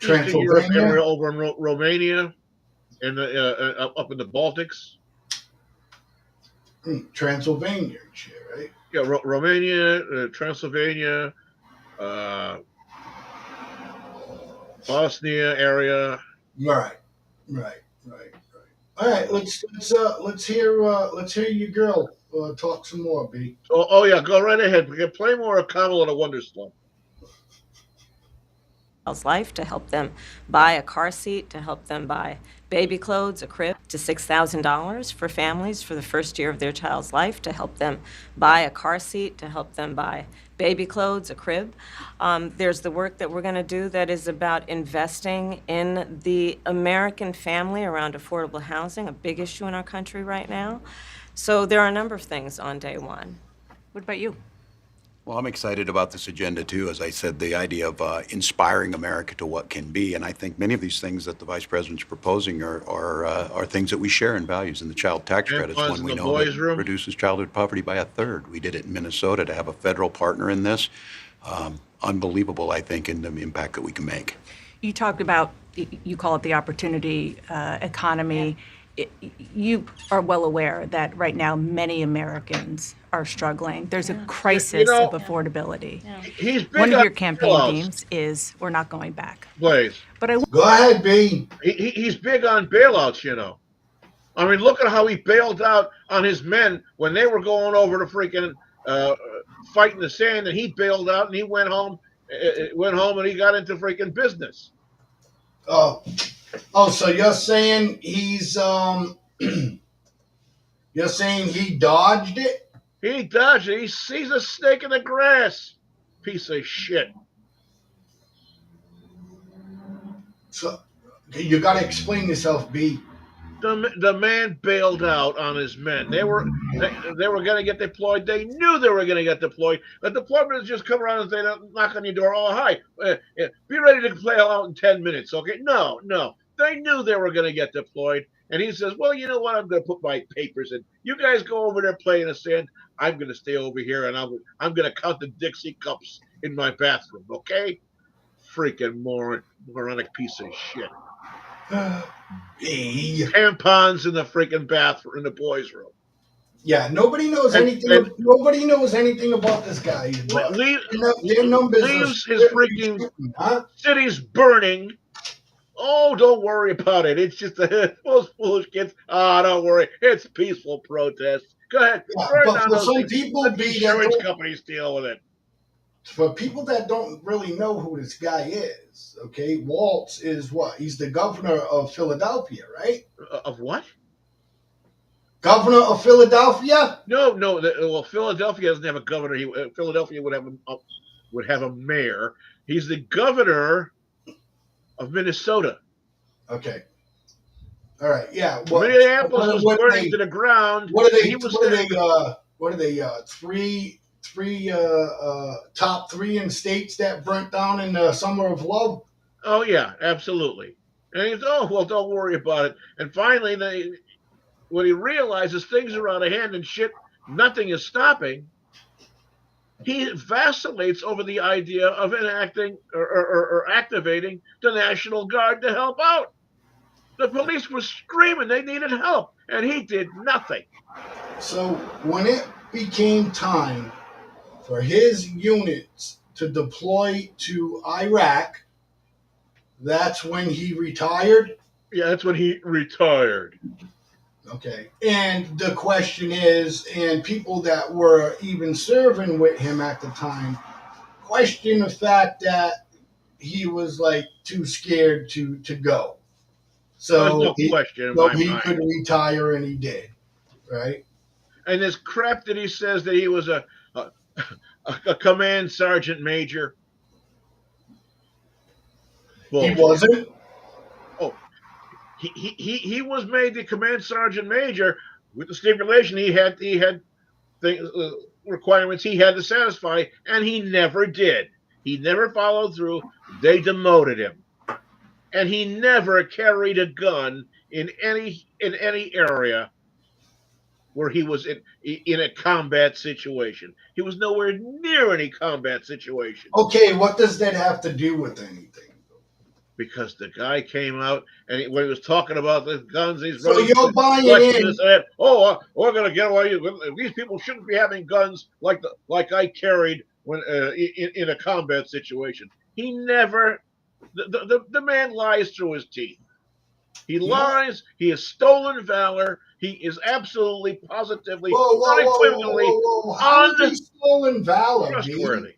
Eastern Europe Transylvania, area over in Romania and up in the Baltics. Transylvania, and shit, right? Yeah, Romania, Transylvania, uh, Bosnia area. Right, right, right, right. All right, let's hear your girl talk some more, B. Oh yeah, go right ahead. We can play more of Kamala the Wonderslump. Life, to help them buy a car seat, to help them buy baby clothes, a crib, to $6,000 for families for the first year of their child's life, to help them buy a car seat, to help them buy baby clothes, a crib. There's the work that we're going to do that is about investing in the American family around affordable housing, a big issue in our country right now. So there are a number of things on day one. What about you? Well, I'm excited about this agenda too. As I said, the idea of inspiring America to what can be, and I think many of these things that the vice president's proposing are things that we share in values. And the child tax And credit is funds one in we the know boys' that room. reduces childhood poverty by a third. We did it in Minnesota to have a federal partner in this. Unbelievable, I think, in the impact that we can make. You talked about, you call it the opportunity economy. You are well aware that right now many Americans are struggling. There's a crisis know- of affordability. He's big One of on your campaign bailouts, themes is we're not going back. Blaze. But I Go ahead, B. He's big on bailouts, you know. I mean, look at how he bailed out on his men when they were going over to freaking fight in the sand, and he bailed out and he went home and he got into freaking business. Oh, so you're saying he's you're saying he dodged it? He dodged it. He sees a snake in the grass. Piece of shit. So you got to explain yourself, B. The man bailed out on his men. They were going to get deployed. They knew they were going to get deployed. The deployment is just come around and say, knock on your door. Oh, hi. Be ready to play out in 10 minutes. Okay. No. They knew they were going to get deployed. And he says, well, you know what? I'm going to put my papers in. You guys go over there playing in the sand. I'm going to stay over here and I'm going to count the Dixie cups in my bathroom. Okay. Freaking moronic piece of shit. B. Tampons in the freaking bathroom in the boys' room. Yeah, nobody knows anything. And Nobody knows anything about this guy. But their numbers leaves are his freaking shooting, huh? cities burning. Oh, don't worry about it. It's just the most foolish kids. Don't worry. It's peaceful protest. Go ahead, Yeah, burn but down for those some things. people, Let the B, that insurance don't, companies deal with it. for people that don't really know who this guy is, okay, Waltz is what? He's the governor of Philadelphia, right? Of what? Governor of Philadelphia? No. Well, Philadelphia doesn't have a governor. Philadelphia would have a mayor. He's the governor of Minnesota. Okay. All right. Yeah. Minneapolis was burning to the ground. What are they? He was What are they? What are they? Top three in states that burnt down in the summer of love. Oh yeah, absolutely. And he's well, don't worry about it. And finally, when he realizes things are out of hand and shit, nothing is stopping. He vacillates over the idea of enacting or activating the National Guard to help out. The police were screaming they needed help, and he did nothing. So when it became time for his units to deploy to Iraq, that's when he retired. Yeah, that's when he retired. Okay. And the question is, and people that were even serving with him at the time question the fact that he was like too scared to go. There's So no question in so my he mind. could retire, and he did, right? And this crap that he says that he was a command sergeant major. Bullshit. He wasn't. Oh, he was made the command sergeant major with the stipulation he had things, requirements he had to satisfy, and he never did. He never followed through. They demoted him, and he never carried a gun in any area where he was in a combat situation. He was nowhere near any combat situation. Okay, what does that have to do with anything? Because the guy came out and when he was talking about the guns, he's So running. you're buying in. This and that. We're going to get away. These people shouldn't be having guns like I carried when in a combat situation. He never. The man lies through his teeth. He lies. He has stolen valor. He is absolutely, positively, unequivocally How is he stolen valor? untrustworthy.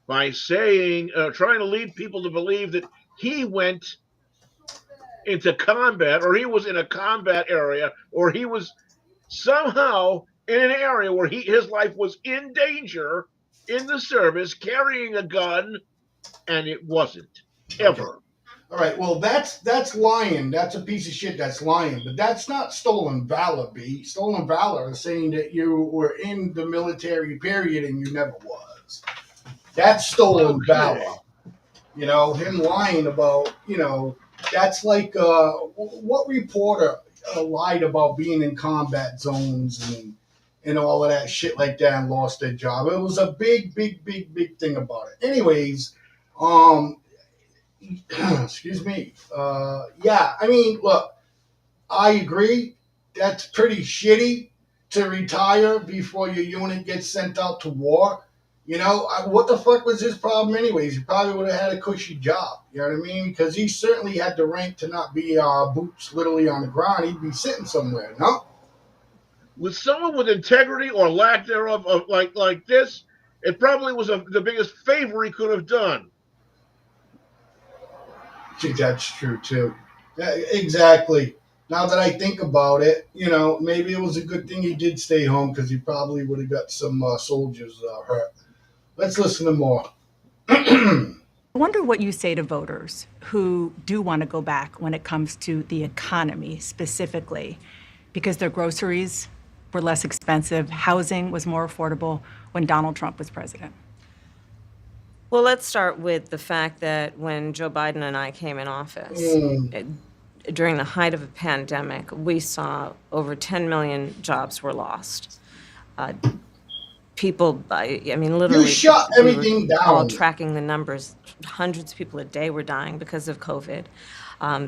By saying, trying to lead people to believe that he went into combat, or he was in a combat area, or he was somehow in an area where his life was in danger in the service, carrying a gun, and it wasn't ever. Okay. All right. Well, that's lying. That's a piece of shit. That's lying. But that's not stolen valor, B. Stolen valor is saying that you were in the military period and you never was. That's stolen valor. You know, him lying about, that's like what reporter lied about being in combat zones and all of that shit like that and lost their job. It was a big thing about it. Anyways, excuse me. Yeah, I mean, look, I agree. That's pretty shitty to retire before your unit gets sent out to war. What the fuck was his problem anyways? He probably would have had a cushy job. You know what I mean? Because he certainly had the rank to not be boots literally on the ground. He'd be sitting somewhere, no? With someone with integrity or lack thereof, of like this, it probably was the biggest favor he could have done. I think that's true, too. Yeah, exactly. Now that I think about it, maybe it was a good thing he did stay home because he probably would have got some soldiers hurt. Let's listen to more. I wonder what you say to voters who do want to go back when it comes to the economy specifically, because their groceries were less expensive, housing was more affordable when Donald Trump was president. Well, let's start with the fact that when Joe Biden and I came in office, during the height of a pandemic, we saw over 10 million jobs were lost. People, I mean, literally, You shut we were everything all down. tracking the numbers. Hundreds of people a day were dying because of COVID.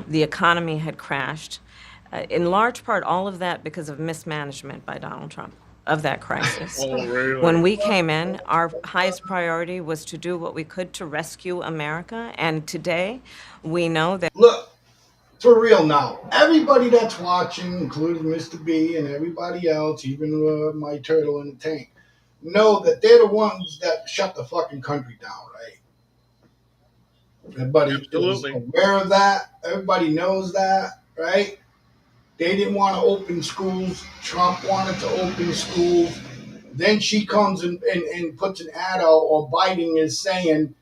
The economy had crashed. In large part, all of that because of mismanagement by Donald Trump of that crisis. Oh, really? When we came in, our highest priority was to do what we could to rescue America. And today, we know that. Look, for real now, everybody that's watching, including Mr. B and everybody else, even my turtle in the tank, know that they're the ones that shut the fucking country down, right? Everybody Absolutely. is aware of that. Everybody knows that, right? They didn't want to open schools. Trump wanted to open schools. Then she comes and puts an ad out, or Biden is saying,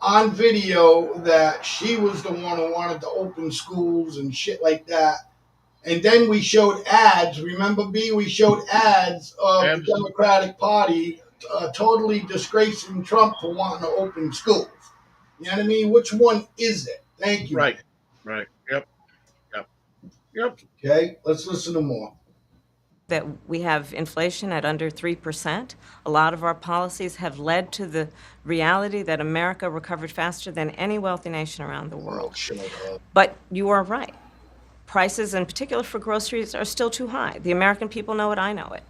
on video that she was the one who wanted to open schools and shit like that. And then we showed ads. Remember, B? We showed ads of the Democratic Party totally disgracing Trump for wanting to open schools. You know what I mean? Which one is it? Thank you. Right. Yep. Okay, let's listen to more. That we have inflation at under 3%. A lot of our policies have led to the reality that America recovered faster than any wealthy nation around the world. Oh, shut up. But you are right. Prices, in particular for groceries, are still too high. The American people know it, I know it,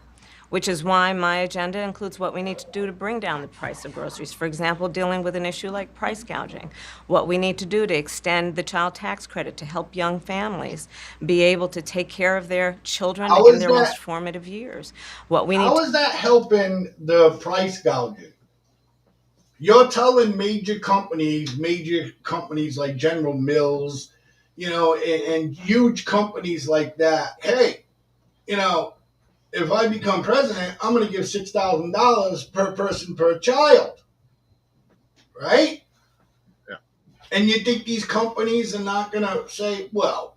which is why my agenda includes what we need to do to bring down the price of groceries. For example, dealing with an issue like price gouging, what we need to do to extend the child tax credit to help young families be able to take care of their children in their most formative years. How is that helping the price gouging? You're telling major companies like General Mills, and huge companies like that, hey, if I become president, I'm going to give $6,000 per person per child, right? Yeah. And you think these companies are not going to say, well,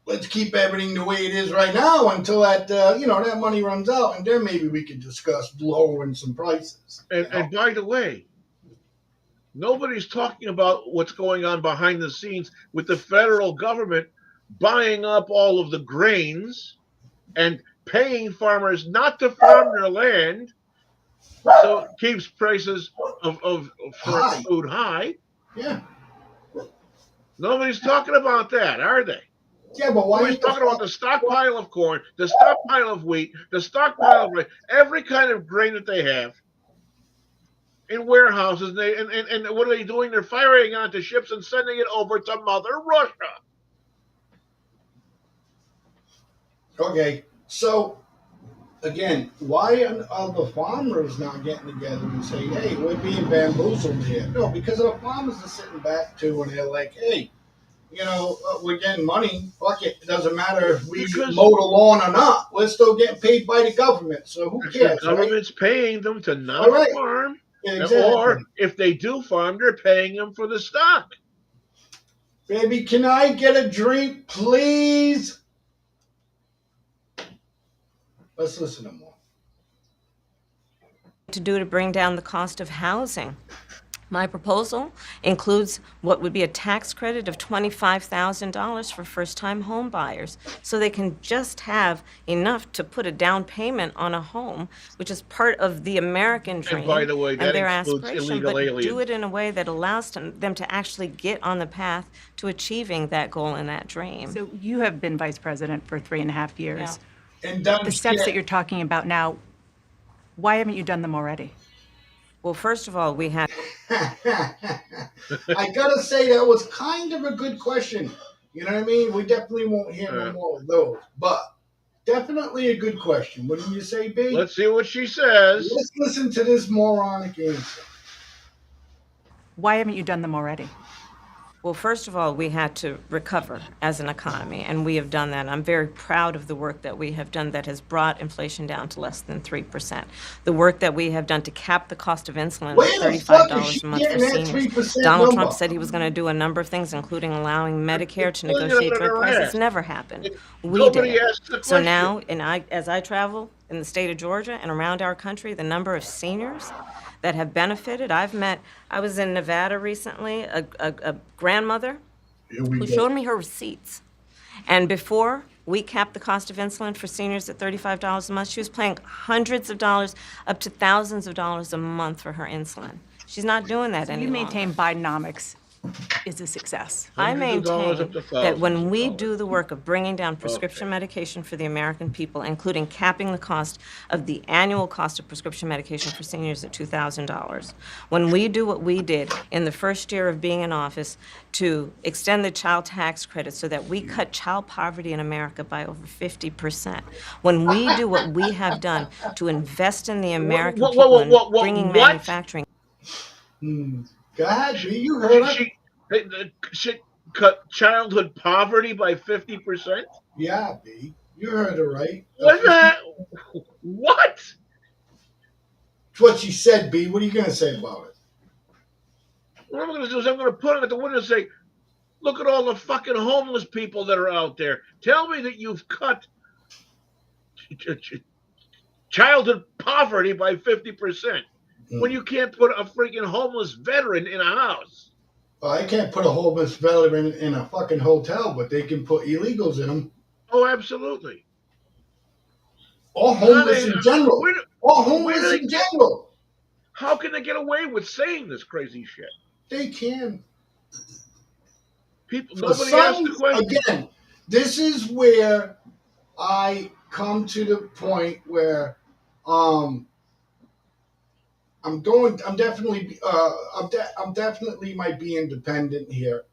let's keep everything the way it is right now until that that money runs out, and then maybe we could discuss lowering some prices. And by the way, nobody's talking about what's going on behind the scenes with the federal government buying up all of the grains and paying farmers not to farm their land, so it keeps prices of food high. Yeah. Nobody's talking about that, are they? Yeah, but why? Nobody's talking about the stockpile of corn, the stockpile of wheat, the stockpile of rice, every kind of grain that they have in warehouses. And what are they doing? They're firing onto ships and sending it over to Mother Russia. Okay, so again, why are the farmers not getting together and saying, hey, we're being bamboozled here? No, because the farmers are sitting back too, and they're like, hey, we're getting money. Fuck it. It doesn't matter if we mow the lawn or not. We're still getting paid by the government, so who cares? The government's paying them to not farm, exactly. Or if they do farm, they're paying them for the stock. Baby, can I get a drink, please? Let's listen to more. To do to bring down the cost of housing. My proposal includes what would be a tax credit of $25,000 for first-time home buyers, so they can just have enough to put a down payment on a home, which is part of the American dream and by the way, that their includes aspiration, illegal but aliens. do it in a way that allows them to actually get on the path to achieving that goal and that dream. So you have been vice president for 3.5 years. Yeah. And the steps that you're talking about now, why haven't you done them already? Well, first of all, we have. I gotta say that was kind of a good question. You know what I mean? We definitely won't hear no more of those, but definitely a good question. What did you say, B? Let's see what she says. Let's listen to this moronic answer. Why haven't you done them already? Well, first of all, we had to recover as an economy, and we have done that. I'm very proud of the work that we have done that has brought inflation down to less than 3%. The work that we have done to cap the cost of insulin Where at the fuck is $35 she a month for getting that seniors. 3% Donald number? Trump said he was going to do a number of things, including allowing Medicare to Pulling it negotiate out of drug her prices. ass. Never happened. We did Nobody it. asked the So question. now, as I travel in the state of Georgia and around our country, the number of seniors that have benefited, I was in Nevada recently, a grandmother Here we who go. showed me her receipts. And before we capped the cost of insulin for seniors at $35 a month, she was paying hundreds of dollars, up to thousands of dollars a month for her insulin. She's not doing that any You longer. maintain Bidenomics is a success. I Hundreds of dollars maintain up to that when thousands of we dollars. do the work of bringing down prescription medication for the American people, including capping the cost of the annual cost of prescription medication for seniors at $2,000, when we do what we did in the first year of being in office to extend the child tax credit so that we cut child poverty in America by over 50%, when we do what we have done to invest in the American people and bringing what? manufacturing. Go ahead, B. You heard her. She cut childhood poverty by 50%? Yeah, B. You heard her right. What's that? What? That's what she said, B. What are you going to say about it? What I'm going to do is I'm going to put it at the window and say, look at all the fucking homeless people that are out there. Tell me that you've cut childhood poverty by 50% when you can't put a freaking homeless veteran in a house. Well, I can't put a homeless veteran in a fucking hotel, but they can put illegals in them. Oh, absolutely. Or homeless in general. Or homeless in general. How can they get away with saying this crazy shit? They can. Nobody asked the question. Again, this is where I come to the point where I'm definitely might be independent here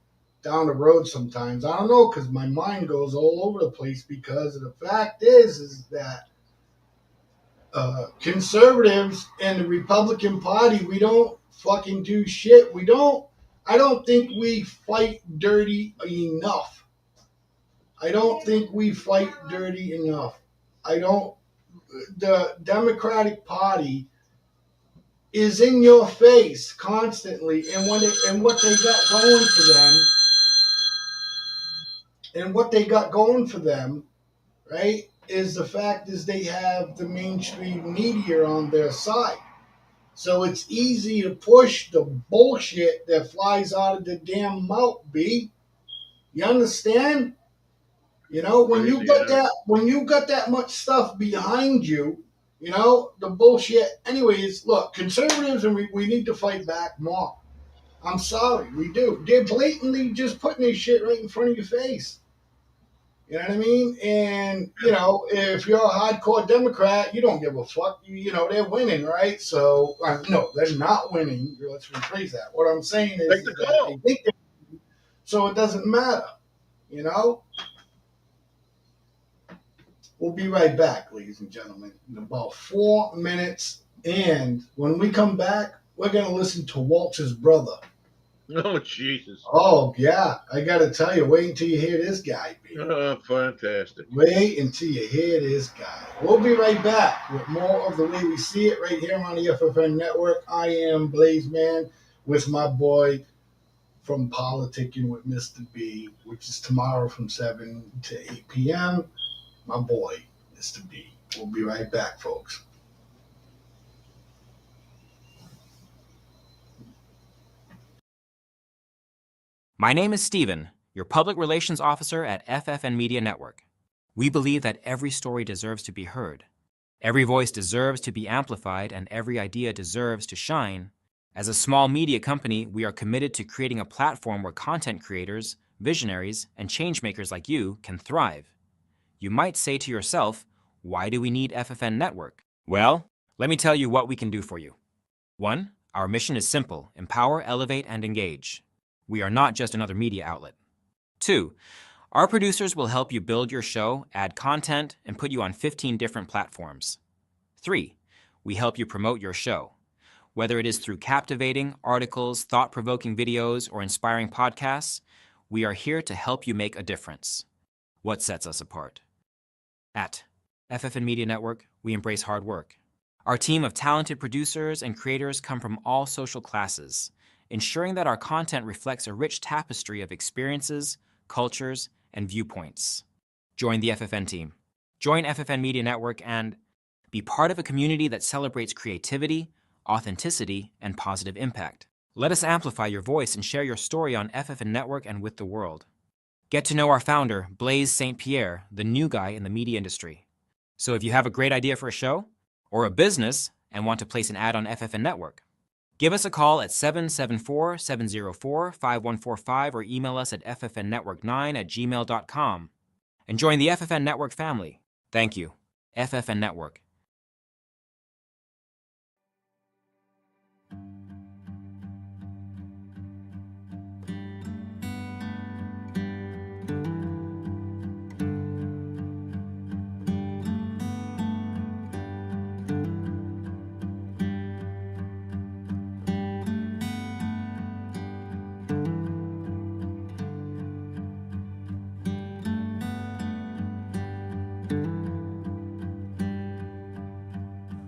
down the road sometimes. I don't know, because my mind goes all over the place, because the fact is that conservatives and the Republican Party, we don't fucking do shit. I don't think we fight dirty enough. The Democratic Party is in your face constantly, and what they got going for them, right, is the fact is they have the mainstream media on their side. So it's easy to push the bullshit that flies out of the damn mouth, B. You understand? You know, when you got that much stuff behind you, you know, the bullshit. Anyways, look, conservatives, and we need to fight back more. I'm sorry, we do. They're blatantly just putting this shit right in front of your face. You know what I mean? And, you know, if you're a hardcore Democrat, you don't give a fuck. You know, they're winning, right? So, no, they're not winning. Let's rephrase that. What I'm saying is that they think they're winning, so it doesn't matter, you know? We'll be right back, ladies and gentlemen, in about 4 minutes. And when we come back, we're going to listen to Walter's brother. Oh, Jesus. Oh, yeah. I got to tell you, wait until you hear this guy, baby. Oh, fantastic. Wait until you hear this guy. We'll be right back with more of The Way We See It right here on the FFN Network. I am Blaze Man with my boy from Politicking with Mr. B, which is tomorrow from 7 to 8 p.m. My boy, Mr. B. We'll be right back, folks. My name is Steven, your public relations officer at FFN Media Network. We believe that every story deserves to be heard. Every voice deserves to be amplified, and every idea deserves to shine. As a small media company, we are committed to creating a platform where content creators, visionaries, and changemakers like you can thrive. You might say to yourself, why do we need FFN Network? Well, let me tell you what we can do for you. 1. Our mission is simple: empower, elevate, and engage. We are not just another media outlet. 2. Our producers will help you build your show, add content, and put you on 15 different platforms. 3. We help you promote your show. Whether it is through captivating articles, thought-provoking videos, or inspiring podcasts, we are here to help you make a difference. What sets us apart? At FFN Media Network, we embrace hard work. Our team of talented producers and creators come from all social classes, ensuring that our content reflects a rich tapestry of experiences, cultures, and viewpoints. Join the FFN team. Join FFN Media Network and be part of a community that celebrates creativity, authenticity, and positive impact. Let us amplify your voice and share your story on FFN Network and with the world. Get to know our founder, Blaise St. Pierre, the new guy in the media industry. So if you have a great idea for a show or a business and want to place an ad on FFN Network, give us a call at 774-704-5145 or email us at ffnnetwork9@gmail.com and join the FFN Network family. Thank you. FFN Network.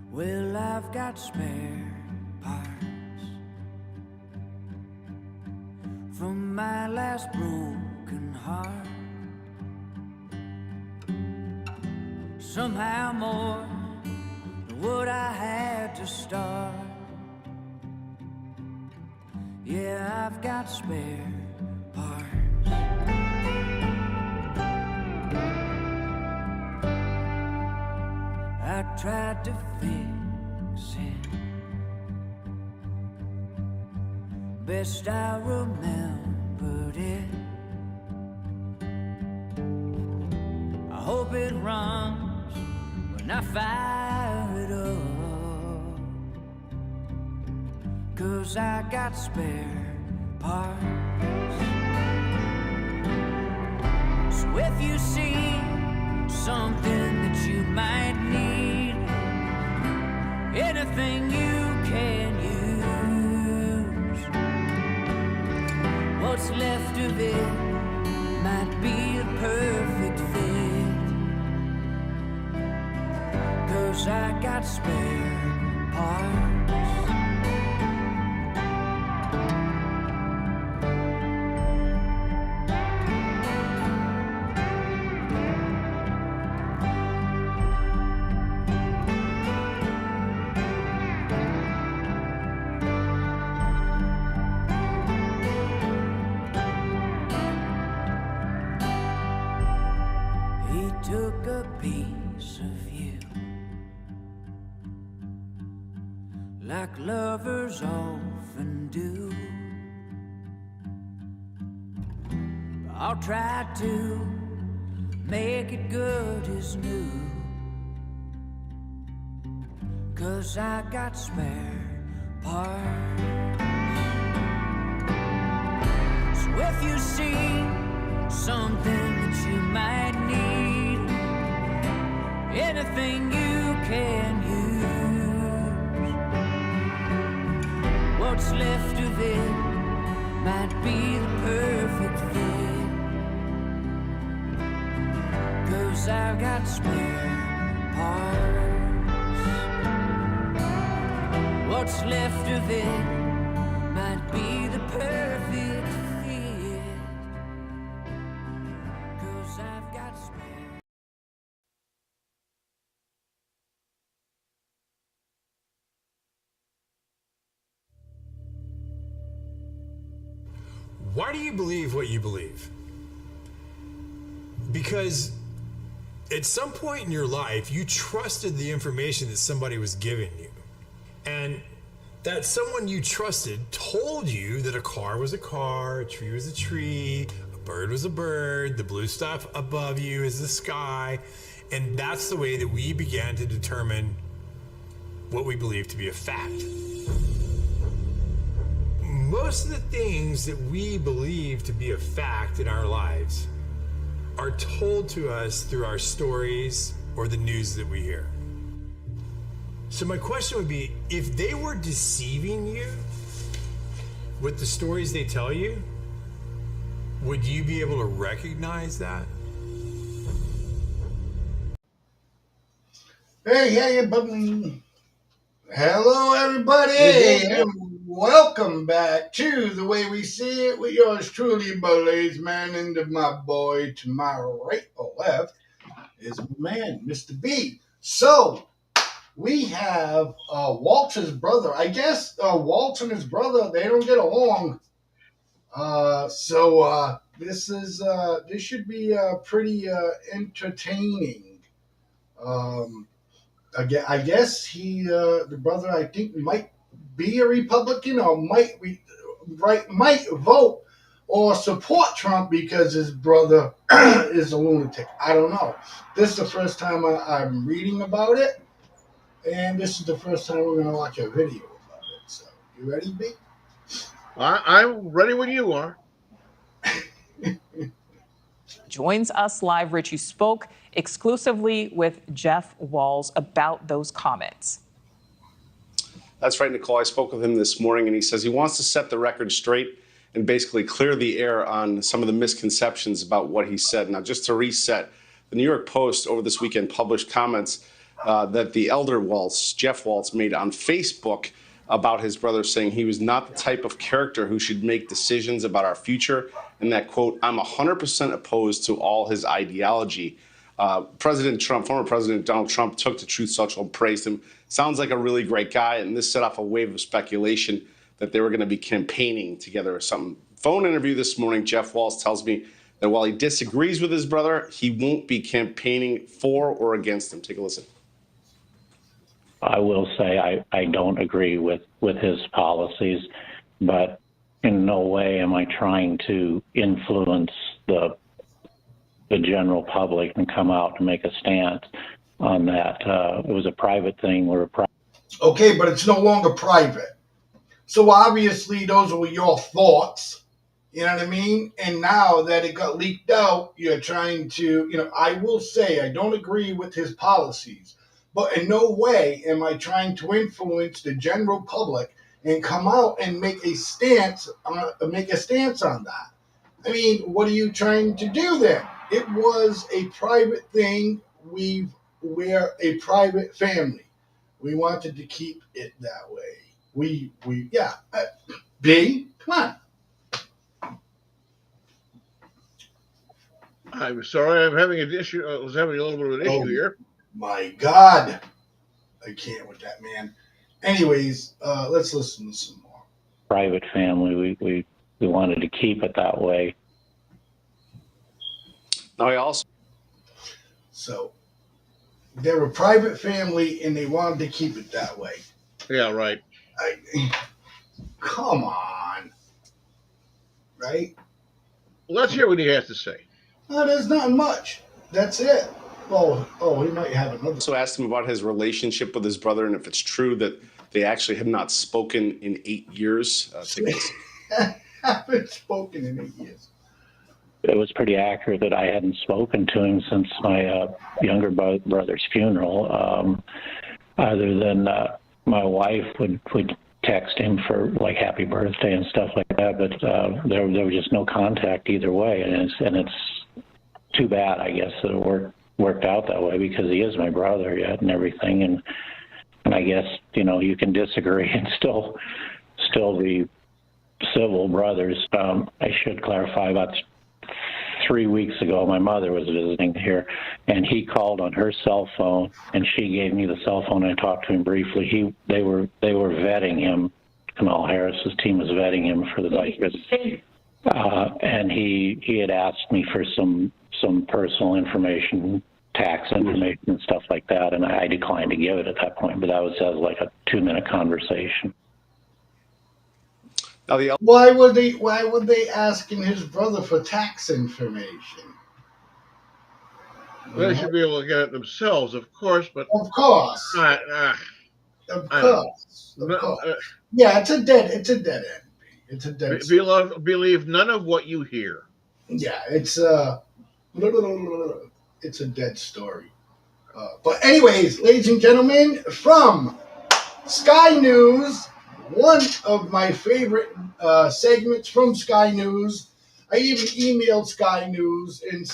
Well, I've got spare parts from my last broken heart. Somehow more than what I had to start. Yeah, I've got spare parts. I tried to fix it best I remembered it. I hope it runs when I fire it up, 'cause I got spare parts. So if you see something that you might need, anything you can use, what's left of it might be a perfect fit, 'cause I got spare parts. Took a piece of you, like lovers often do. I'll try to make it good as new, 'cause I got spare parts. So if you see something that you might need, anything you can use, what's left of it might be the perfect fit, 'cause I've got spare parts. What's left of it might be the perfect fit, 'cause I've got spare. Why do you believe what you believe? Because at some point in your life, you trusted the information that somebody was giving you. And that someone you trusted told you that a car was a car, a tree was a tree, a bird was a bird, the blue stuff above you is the sky. And that's the way that we began to determine what we believe to be a fact. Most of the things that we believe to be a fact in our lives are told to us through our stories or the news that we hear. So my question would be, if they were deceiving you with the stories they tell you, would you be able to recognize that? Hey, buddy. Hello, everybody, Mhm. and welcome back to The Way We See It with yours truly, Blaze Man, and my boy to my right or left is my man, Mr. B. So, we have Walter's brother. I guess Walt and his brother, they don't get along. This should be pretty entertaining. Um, I guess the brother, I think, might be a Republican or might vote or support Trump because his brother is a lunatic. I don't know. This is the first time I'm reading about it, and this is the first time we're going to watch a video about it. So, you ready, B? I'm ready when you are. Joins us live. Rich, you spoke exclusively with Jeff Walz about those comments. That's right, Nicole. I spoke with him this morning, and he says he wants to set the record straight and basically clear the air on some of the misconceptions about what he said. Now, just to reset, the New York Post over this weekend published comments that the elder Walz, Jeff Walz, made on Facebook about his brother, saying he was not the type of character who should make decisions about our future, and that, quote, I'm 100% opposed to all his ideology. President Trump, former President Donald Trump, took to Truth Social and praised him. Sounds like a really great guy, and this set off a wave of speculation that they were going to be campaigning together or something. Phone interview this morning, Jeff Walz tells me that while he disagrees with his brother, he won't be campaigning for or against him. Take a listen. I will say I don't agree with his policies, but in no way am I trying to influence the general public and come out and make a stance on that. It was a private thing. Okay, but it's no longer private. So obviously those were your thoughts. You know what I mean? And now that it got leaked out, you're trying to, I will say I don't agree with his policies, but in no way am I trying to influence the general public and come out and make a stance on that. I mean, what are you trying to do then? It was a private thing. We're a private family. We wanted to keep it that way. Yeah. B, come on. I'm sorry, I'm having an issue. I was having a little bit of an issue here. My God, I can't with that, man. Anyways, let's listen to some more. Private family. We wanted to keep it that way. Now, I also. So, they're a private family and they wanted to keep it that way. Yeah, right. Come on. Right? Let's hear what he has to say. No, there's not much. That's it. Oh, he might have another. Also asked him about his relationship with his brother and if it's true that they actually have not spoken in 8 years. Haven't spoken in 8 years. It was pretty accurate that I hadn't spoken to him since my younger brother's funeral, other than my wife would text him for like happy birthday and stuff like that, but there was just no contact either way, and it's too bad, I guess, that it worked out that way, because he is my brother yet and everything, and I guess, you can disagree and still be civil brothers. I should clarify, about 3 weeks ago, my mother was visiting here, and he called on her cell phone, and she gave me the cell phone. And I talked to him briefly. They were vetting him. Kamala Harris's team was vetting him for the vice president, and he had asked me for some personal information, tax information and stuff like that, and I declined to give it at that point. But that was like a 2-minute conversation. Now why would they asking his brother for tax information? They should be able to get it themselves, of course, but of course. Of course. Yeah, it's a dead end. It's a dead end. Believe none of what you hear. Yeah, it's a dead story. But anyways, ladies and gentlemen, from Sky News, one of my favorite segments from Sky News. I even emailed Sky News and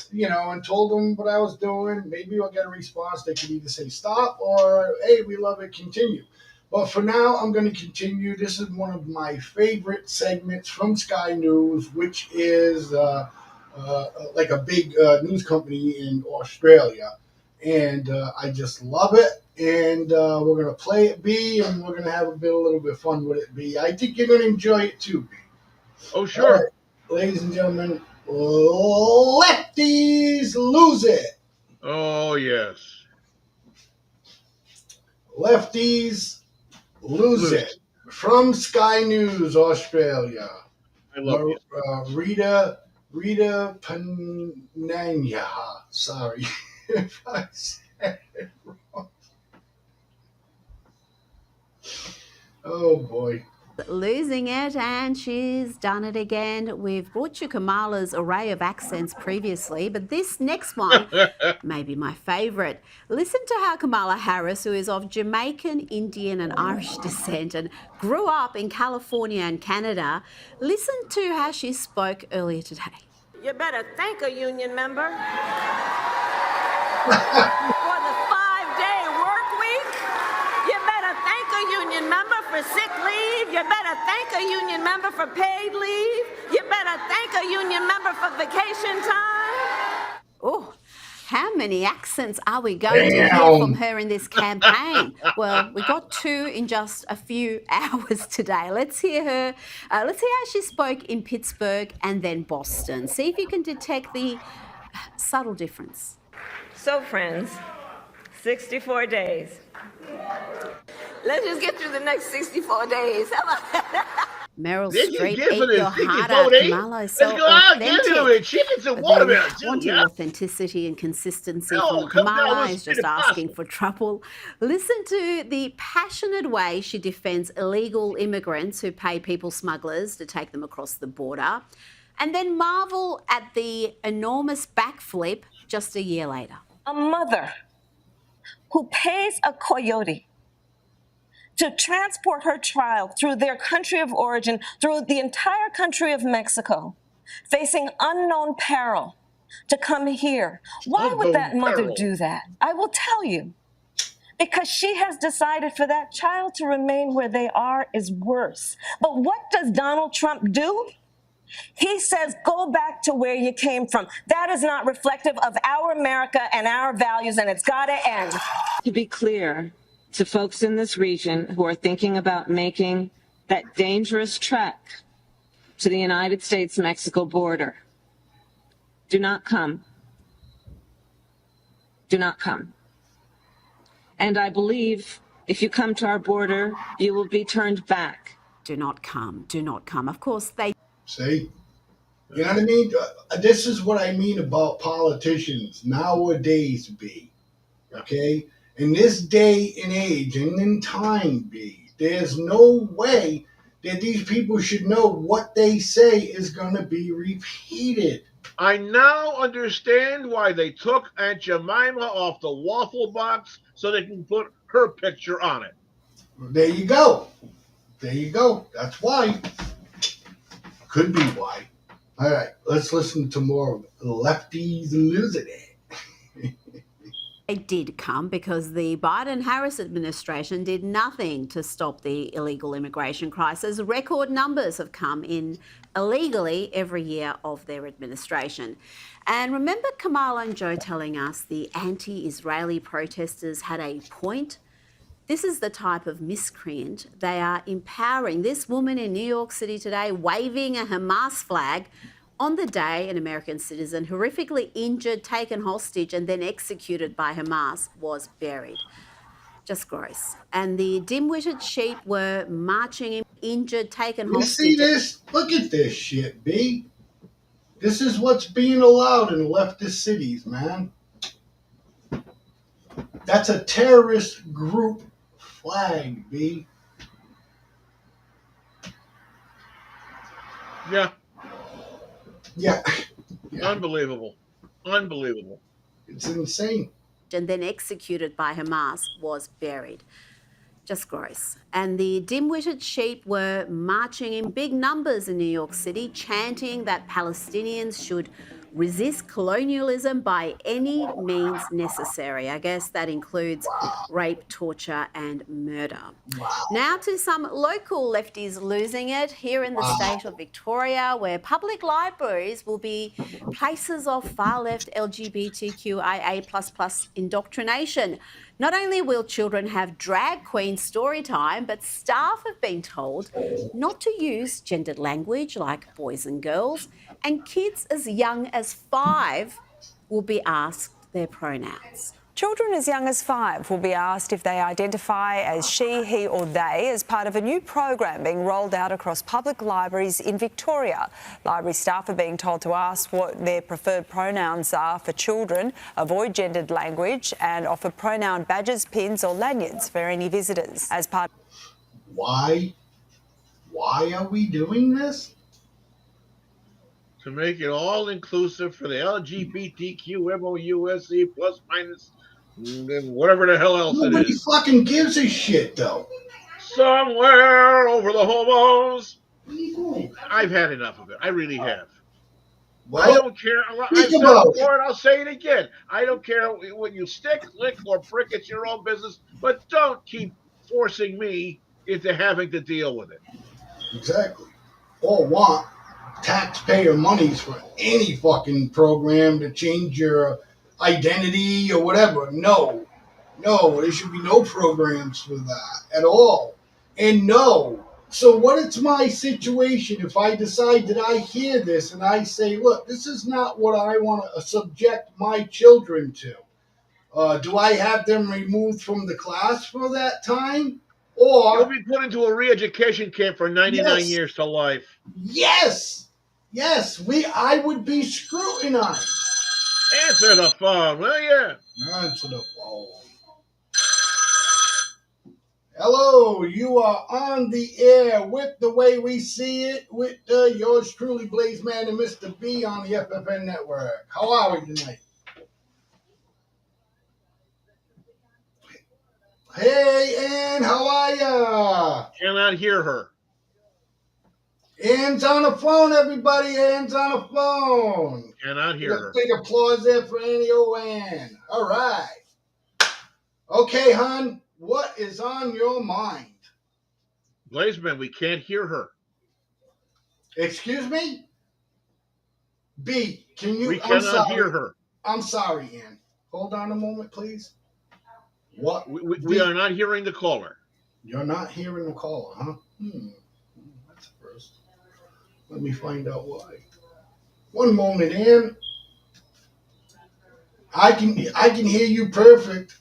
told them what I was doing. Maybe I'll get a response. They could either say stop or hey, we love it, continue. But for now, I'm going to continue. This is one of my favorite segments from Sky News, which is like a big news company in Australia. And I just love it. And we're going to play it, B, and we're going to have a little bit of fun with it, B. I think you're going to enjoy it too, B. Oh, sure. All right, ladies and gentlemen, lefties lose it. Oh, yes. Lefties lose it. From Sky News, Australia. I love you. Rita Pananya. Sorry if I said it wrong. Oh, boy. Losing it, and she's done it again. We've brought you Kamala's array of accents previously, but this next one may be my favourite. Listen to how Kamala Harris, who is of Jamaican, Indian and Irish descent and grew up in California and Canada, listen to how she spoke earlier today. You better thank a union member for the 5-day work week. You better thank a union member for sick leave. You better thank a union member for paid leave. You better thank a union member for vacation time. Oh, how many accents are we going to hear from her in this campaign? Well, we got 2 in just a few hours today. Let's hear her. Let's hear how she spoke in Pittsburgh and then Boston. See if you can detect the subtle difference. So, friends, 64 days. Let's just get through the next 64 days. How about Meryl Did you Streep, give eat her the your heart sticky out. vote, eh? Kamala is so Let's go out, give authentic. it with chickens and But watermelon, then too, wanting yeah? authenticity and consistency No, from come down, Kamala let's is just get it asking for trouble. Listen to the passionate way she defends illegal immigrants who pay people smugglers to take them across the border. And then marvel at the enormous backflip just a year later. a mother who pays a coyote to transport her child through their country of origin, through the entire country of Mexico, facing unknown peril to come here. Why would that mother do that? I will tell you. Because she has decided for that child to remain where they are is worse. But what does Donald Trump do? He says, go back to where you came from. That is not reflective of our America and our values, and it's got to end. To be clear to folks in this region who are thinking about making that dangerous trek to the United States-Mexico border, do not come. Do not come. And I believe if you come to our border, you will be turned back. Do not come. Do not come. Of course, they... See? You know what I mean? This is what I mean about politicians nowadays, B. Okay? In this day and age and in time, B, there's no way that these people should know what they say is going to be repeated. I now understand why they took Aunt Jemima off the waffle box so they can put her picture on it. There you go. There you go. That's why. Could be why. All right, let's listen to more of Lefties Losing It. It did come because the Biden-Harris administration did nothing to stop the illegal immigration crisis. Record numbers have come in illegally every year of their administration. And remember Kamala and Joe telling us the anti-Israeli protesters had a point? This is the type of miscreant they are empowering. This woman in New York City today waving a Hamas flag on the day an American citizen horrifically injured, taken hostage and then executed by Hamas was buried. Just gross. And the dim-witted sheep were marching in, injured, taken hostage. You see this? Look at this shit, B. This is what's being allowed in leftist cities, man. That's a terrorist group flag, B. Yeah. Yeah. Unbelievable. Unbelievable. It's insane. And then executed by Hamas was buried. Just gross. And the dim-witted sheep were marching in big numbers in New York City, chanting that Palestinians should resist colonialism by any means necessary. I guess that includes rape, torture, and murder. Now to some local lefties losing it here in the state of Victoria, where public libraries will be places of far-left LGBTQIA++ indoctrination. Not only will children have drag queen story time, but staff have been told not to use gendered language like boys and girls, and kids as young as 5 will be asked their pronouns. Children as young as 5 will be asked if they identify as she, he or they as part of a new program being rolled out across public libraries in Victoria. Library staff are being told to ask what their preferred pronouns are for children, avoid gendered language and offer pronoun badges, pins or lanyards for any visitors. As part. Why are we doing this? To make it all inclusive for the LGBTQ MOUSE plus minus and whatever the hell else Nobody it is. fucking gives a shit though. Somewhere over the homos. I've had enough of it. I really have. Well, I don't care. I've said about it before and I'll say it again. I don't care when you stick, lick, or prick. It's your own business. But don't keep forcing me into having to deal with it. Exactly. Or want taxpayer monies for any fucking program to change your identity or whatever. No, there should be no programs for that at all. And no. So what is my situation if I decide that I hear this and I say, look, this is not what I want to subject my children to? Do I have them removed from the class for that time? Or you'll be put into a re-education camp for 99 years to life. Yes, I would be scrutinized. Answer the phone, will you? Answer the phone. Hello, you are on the air with The Way We See It with yours truly, Blaze Man and Mr. B on the FFN network. How are we tonight? Hey, Ann, how are ya? Cannot hear her. Ann's on the phone, everybody. Ann's on the phone. Cannot hear her. Big applause there for Annie Ann. All right. Okay, hon, what is on your mind? Blazeman, we can't hear her. Excuse me? B, can you... We cannot hear her. I'm sorry, Ann. Hold on a moment, please. What? We are not hearing the caller. You're not hearing the caller, huh? That's first. Let me find out why. One moment, Ann. I can hear you perfect.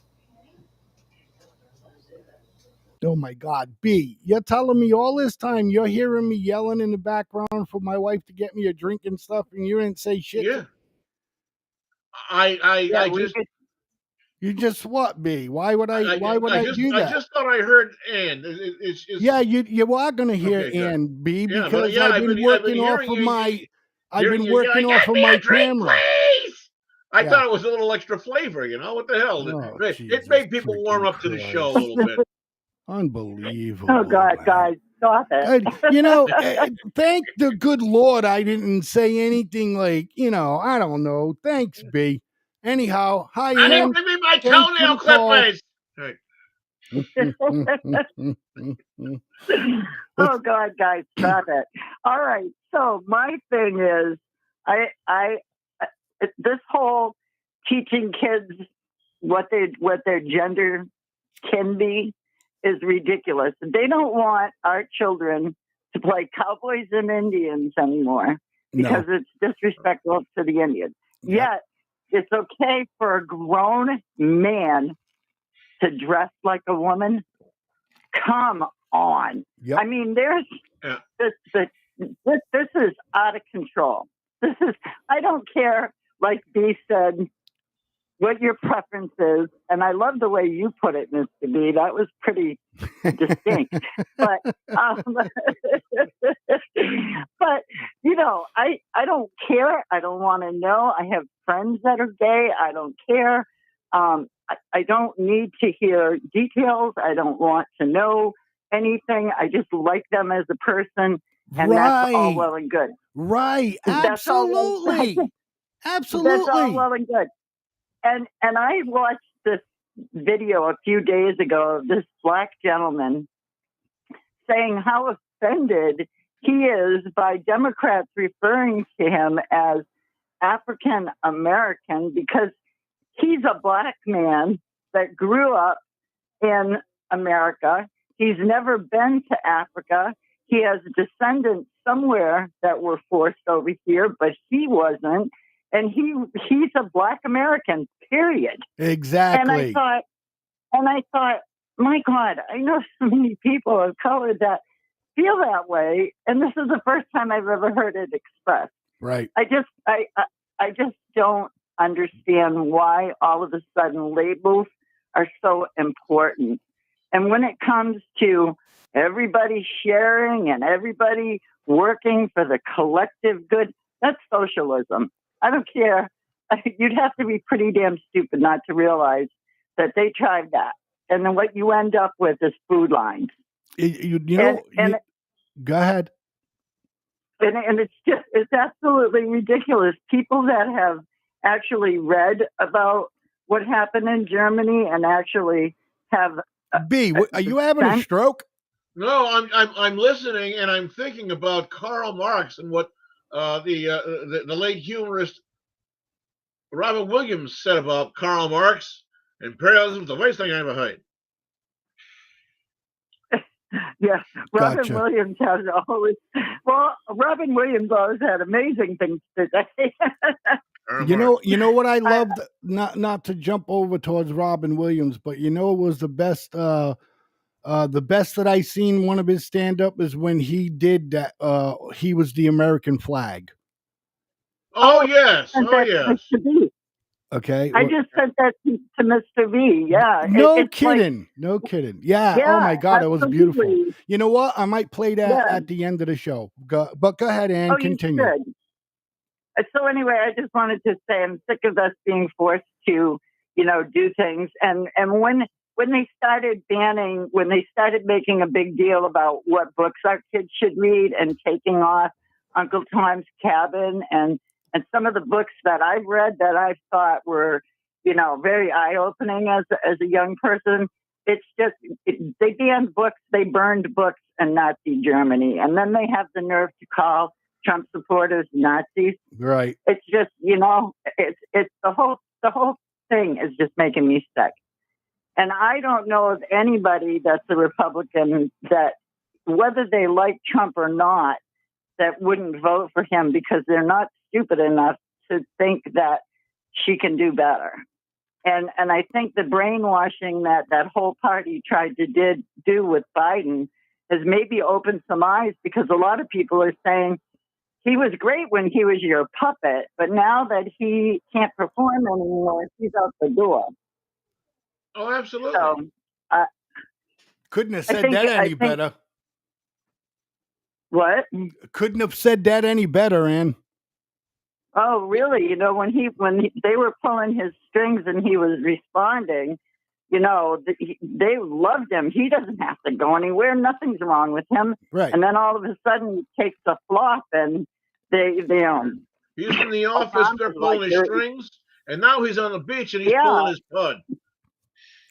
Oh my God, B, you're telling me all this time you're hearing me yelling in the background for my wife to get me a drink and stuff, and you didn't say shit. Yeah. I just. You just what, B? Why would I do that? I just thought I heard Ann. It's yeah, you are gonna hear Ann, B, because I've been working off of my camera. Please. I thought it was a little extra flavor, you know? What the hell? Oh, it made people warm up to the show a little bit. Unbelievable. Oh, God, guys, stop it. Thank the good Lord I didn't say anything like, I don't know. Thanks, B. Anyhow, hi, I Ann. didn't give me my toenail clippers. Oh, God, guys, stop it. All right, so my thing is, this whole teaching kids what their gender can be is ridiculous. They don't want our children to play cowboys and Indians anymore because it's disrespectful to the Indians. Yet it's okay for a grown man to dress like a woman. Come on. Yep. I mean, this is out of control. I don't care, like B said, what your preference is. And I love the way you put it, Mr. B. That was pretty distinct. But, I don't care. I don't want to know. I have friends that are gay. I don't care. I don't need to hear details. I don't want to know anything. I just like them as a person, and that's all well and good. Right. That's all Absolutely. That's all Absolutely. well and good. And I watched this video a few days ago of this black gentleman saying how offended he is by Democrats referring to him as African American because he's a black man that grew up in America. He's never been to Africa. He has descendants somewhere that were forced over here, but he wasn't. And he's a black American, period. Exactly. And I thought, my God, I know so many people of color that feel that way, and this is the first time I've ever heard it expressed. Right. I just don't understand why all of a sudden labels are so important. And when it comes to everybody sharing and everybody working for the collective good, that's socialism. I don't care. You'd have to be pretty damn stupid not to realize that they tried that. And then what you end up with is food lines. Go ahead. And it's absolutely ridiculous. People that have actually read about what happened in Germany and actually have B, are you having a stroke? No, I'm listening and I'm thinking about Karl Marx and what the late humorist Robin Williams said about Karl Marx. Imperialism is the worst thing I ever heard. Yeah, Robin Gotcha. Williams has always. Well, Robin Williams always had amazing things to say. You know what I loved, not to jump over towards Robin Williams, but it was the best that I seen one of his stand up is when he did that he was the American flag. Oh yes. Oh yes. Okay. I just said that to Mr. V. Yeah. No kidding. No kidding. Yeah. Oh my God. It was beautiful. You know what? I might play that at the end of the show. But go ahead, Ann. Continue. You should. So anyway, I just wanted to say I'm sick of us being forced to, do things. And when they started making a big deal about what books our kids should read and taking off Uncle Tom's Cabin and some of the books that I've read that I thought were, very eye-opening as a young person, it's just, they banned books, they burned books in Nazi Germany. And then they have the nerve to call Trump supporters Nazis. Right. It's just, it's the whole thing is just making me sick. And I don't know of anybody that's a Republican that, whether they like Trump or not, that wouldn't vote for him because they're not stupid enough to think that she can do better. And I think the brainwashing that whole party tried to do with Biden has maybe opened some eyes, because a lot of people are saying he was great when he was your puppet, but now that he can't perform anymore, he's out the door. Oh, absolutely. So, couldn't have said that any better. What? Couldn't have said that any better, Ann. Oh, really? When they were pulling his strings and he was responding, they loved him. He doesn't have to go anywhere. Nothing's wrong with him. Right. And then all of a sudden he takes a flop and they he's in the office, they're pulling his strings, and now he's on the beach and he's pulling his pud.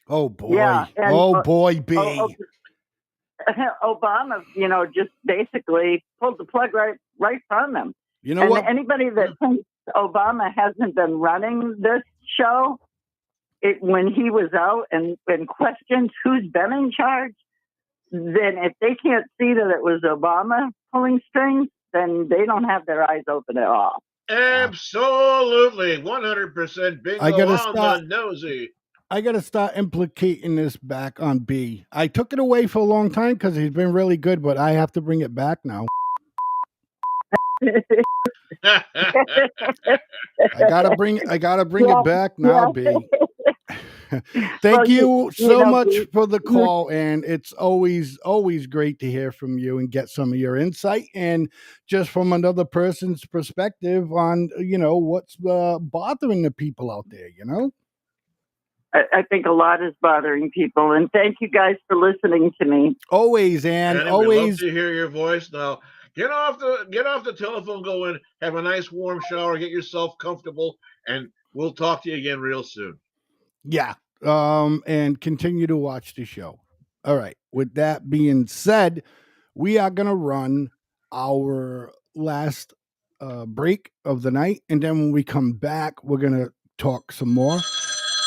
Oh boy. Yeah, and, oh boy, B. Obama, just basically pulled the plug right from him. You know what? Anybody that thinks Obama hasn't been running this show, when he was out and questioned who's been in charge, then if they can't see that it was Obama pulling strings, then they don't have their eyes open at all. Absolutely. 100% bingo on the nosy. I got to start implicating this back on B. I took it away for a long time because he's been really good, but I have to bring it back now. I gotta bring it back now, B. Thank you so much for the call, and it's always great to hear from you and get some of your insight and just from another person's perspective on what's bothering the people out there. I think a lot is bothering people. And thank you guys for listening to me. Always, Ann. Annie, we love Always. to hear your voice. Now, get off the telephone, go in, have a nice warm shower, get yourself comfortable, and we'll talk to you again real soon. Yeah. And continue to watch the show. All right. With that being said, we are gonna run our last break of the night, and then when we come back, we're gonna talk some more.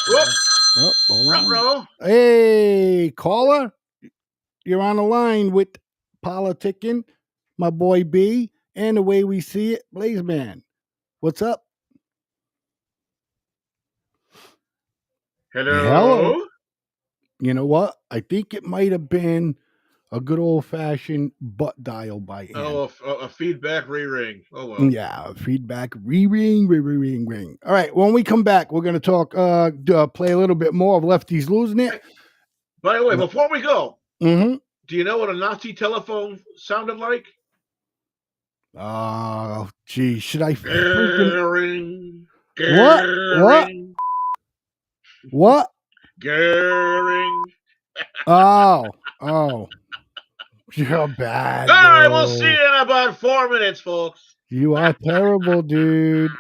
Whoop. Oh, hold on. Ruh-roh. Hey, caller, you're on the line with politicking, my boy B, and the way we see it, Blaze Man. What's up? Hello. You know what? I think it might have been a good old fashioned butt dial by Ann. Oh, a feedback re-ring. Oh, well. Yeah, feedback, ring. All right, when we come back, we're going to talk, play a little bit more of Lefties Losing It. By the way, before we go, Mm-hmm. do you know what a Nazi telephone sounded like? Oh, gee, should I Goering. What? Goering. What? Goering. Oh. You're bad. All right, we'll bro. see you in about 4 minutes, folks. You are terrible, dude.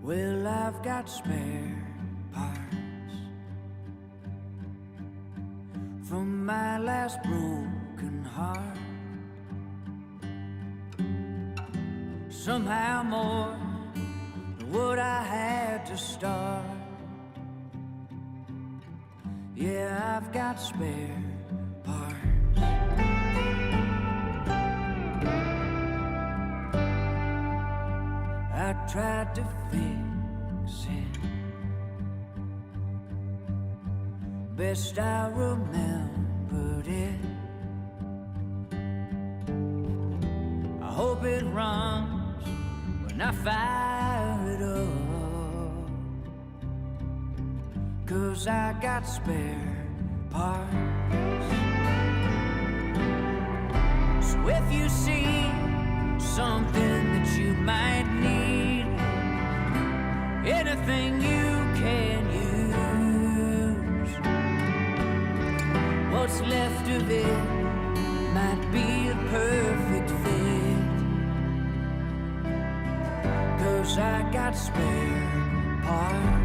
Well, I've got spare parts from my last broken heart. Somehow more than what I had to start. Yeah, I've got spare parts. I tried to fix it best I remembered it. I hope it runs when I fire it up, 'cause I got spare parts. So if you see something that you might need, anything you can use, what's left of it might be a perfect fit, 'cause I got spare parts.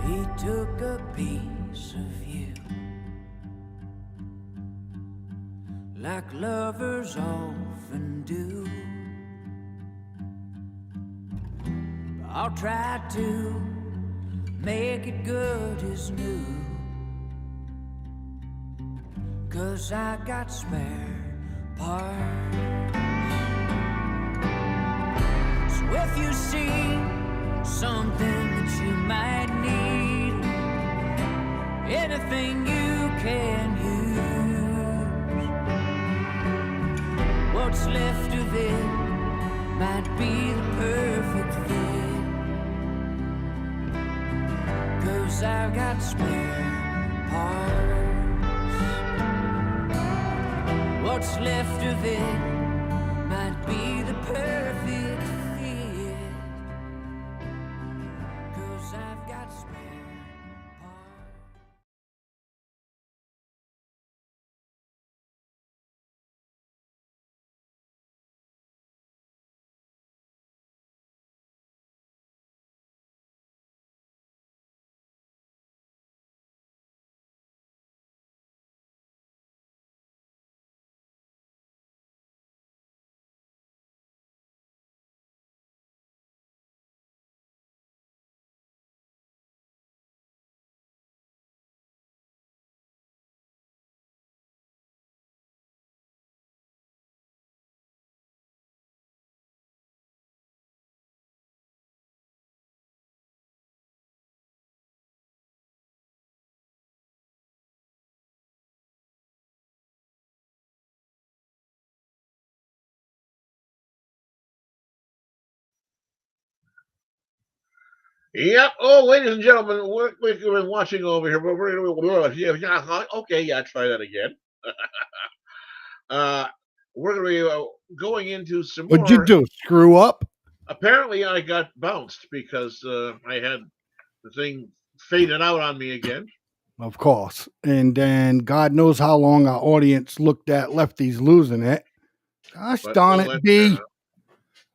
He took a piece of you, like lovers often do. I'll try to make it good as new, 'cause I got spare parts. So if you see something that you might need, anything you can use, what's left of it might be the perfect fit, 'cause I've got spare parts. What's left of it might be the perfect fit, 'cause I've got spare Yep. Oh, ladies and gentlemen, we've been watching over here, but we're going to okay, yeah, try that again. uh, we're going to be going into some What'd you more. do? Screw up? Apparently, I got bounced because I had the thing faded out on me again. Of course. And then God knows how long our audience looked at Lefties losing it. Gosh But darn we'll it, let, B.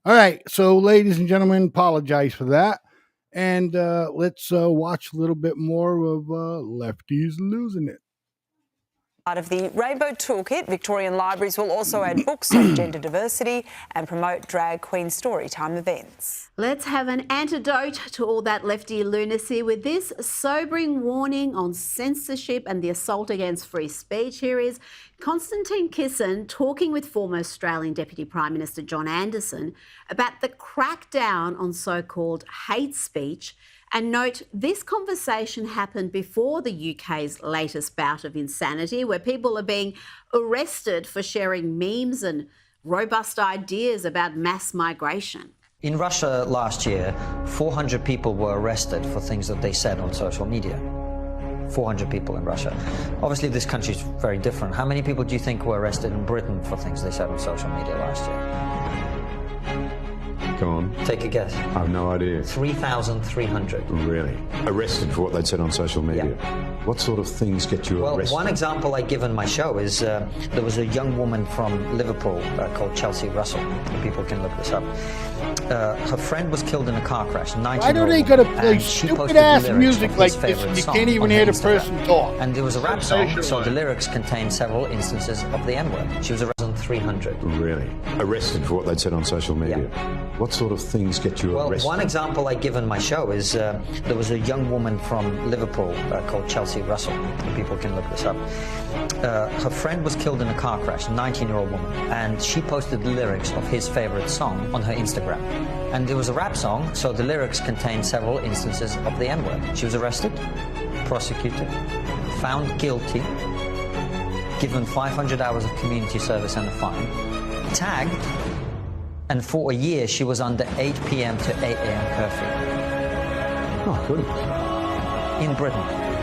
All right. So, ladies and gentlemen, apologize for that. And let's watch a little bit more of Lefties losing it. Part of the Rainbow Toolkit, Victorian libraries will also add books on gender diversity and promote drag queen storytime events. Let's have an antidote to all that lefty lunacy with this sobering warning on censorship and the assault against free speech. Here is Constantine Kisson talking with former Australian Deputy Prime Minister John Anderson about the crackdown on so-called hate speech. And note, this conversation happened before the UK's latest bout of insanity, where people are being arrested for sharing memes and robust ideas about mass migration. In Russia last year, 400 people were arrested for things that they said on social media. 400 people in Russia. Obviously, this country is very different. How many people do you think were arrested in Britain for things they said on social media last year? Come on. Take a guess. I have no idea. 3,300. Really? Arrested for what they'd said on social media? Yeah. What sort of things get you arrested? Well, one example I give in my show is there was a young woman from Liverpool called Chelsea Russell. People can look this up. Her friend was killed in a car crash. Why do they gotta play stupid ass music like this and you can't even hear the person talk? And there was a rap song, so the lyrics contained several instances of the N-word. She was arrested on 300. Really? Arrested for what they'd said on social media? Yeah. What sort of things get you arrested? One example I give in my show is there was a young woman from Liverpool called Chelsea Russell. People can look this up. Her friend was killed in a car crash, a 19-year-old woman, and she posted the lyrics of his favorite song on her Instagram. And there was a rap song, so the lyrics contained several instances of the N-word. She was arrested, prosecuted, found guilty, given 500 hours of community service and a fine, tagged, and for a year she was under 8 p.m. to 8 a.m. curfew. Oh, good. In Britain.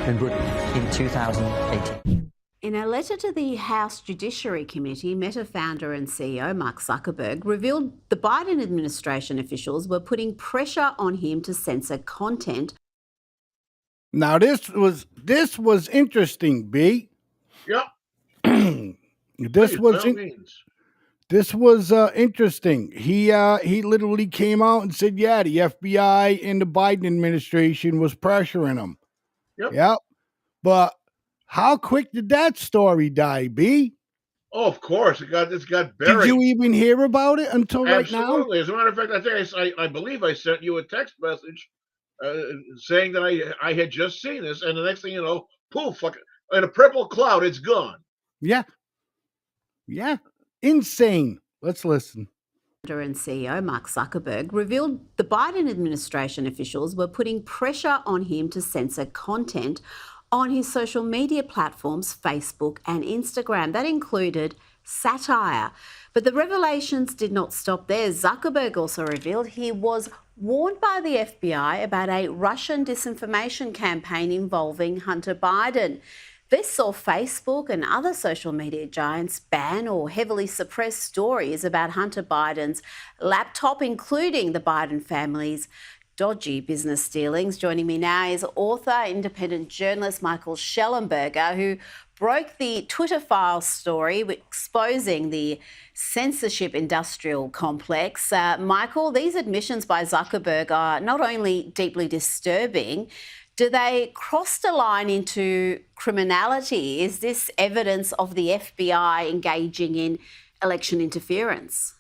In Britain. In 2018. In a letter to the House Judiciary Committee, Meta founder and CEO Mark Zuckerberg revealed the Biden administration officials were putting pressure on him to censor content. Now this was interesting, B. Yep. This was interesting. He literally came out and said, yeah, the FBI and the Biden administration was pressuring him. Yep. But how quick did that story die, B? Oh, of course. It got buried. Did you even hear about it until right now? Absolutely. As a matter of fact, I believe I sent you a text message saying that I had just seen this, and the next thing you know, poof, in a purple cloud, it's gone. Yeah. Yeah. Insane. Let's listen. And CEO Mark Zuckerberg revealed the Biden administration officials were putting pressure on him to censor content on his social media platforms, Facebook and Instagram. That included satire. But the revelations did not stop there. Zuckerberg also revealed he was warned by the FBI about a Russian disinformation campaign involving Hunter Biden. This saw Facebook and other social media giants ban or heavily suppress stories about Hunter Biden's laptop, including the Biden family's dodgy business dealings. Joining me now is author, independent journalist Michael Schellenberger, who broke the Twitter files story exposing the censorship industrial complex. Michael, these admissions by Zuckerberg are not only deeply disturbing, do they cross the line into criminality? Is this evidence of the FBI engaging in election interference?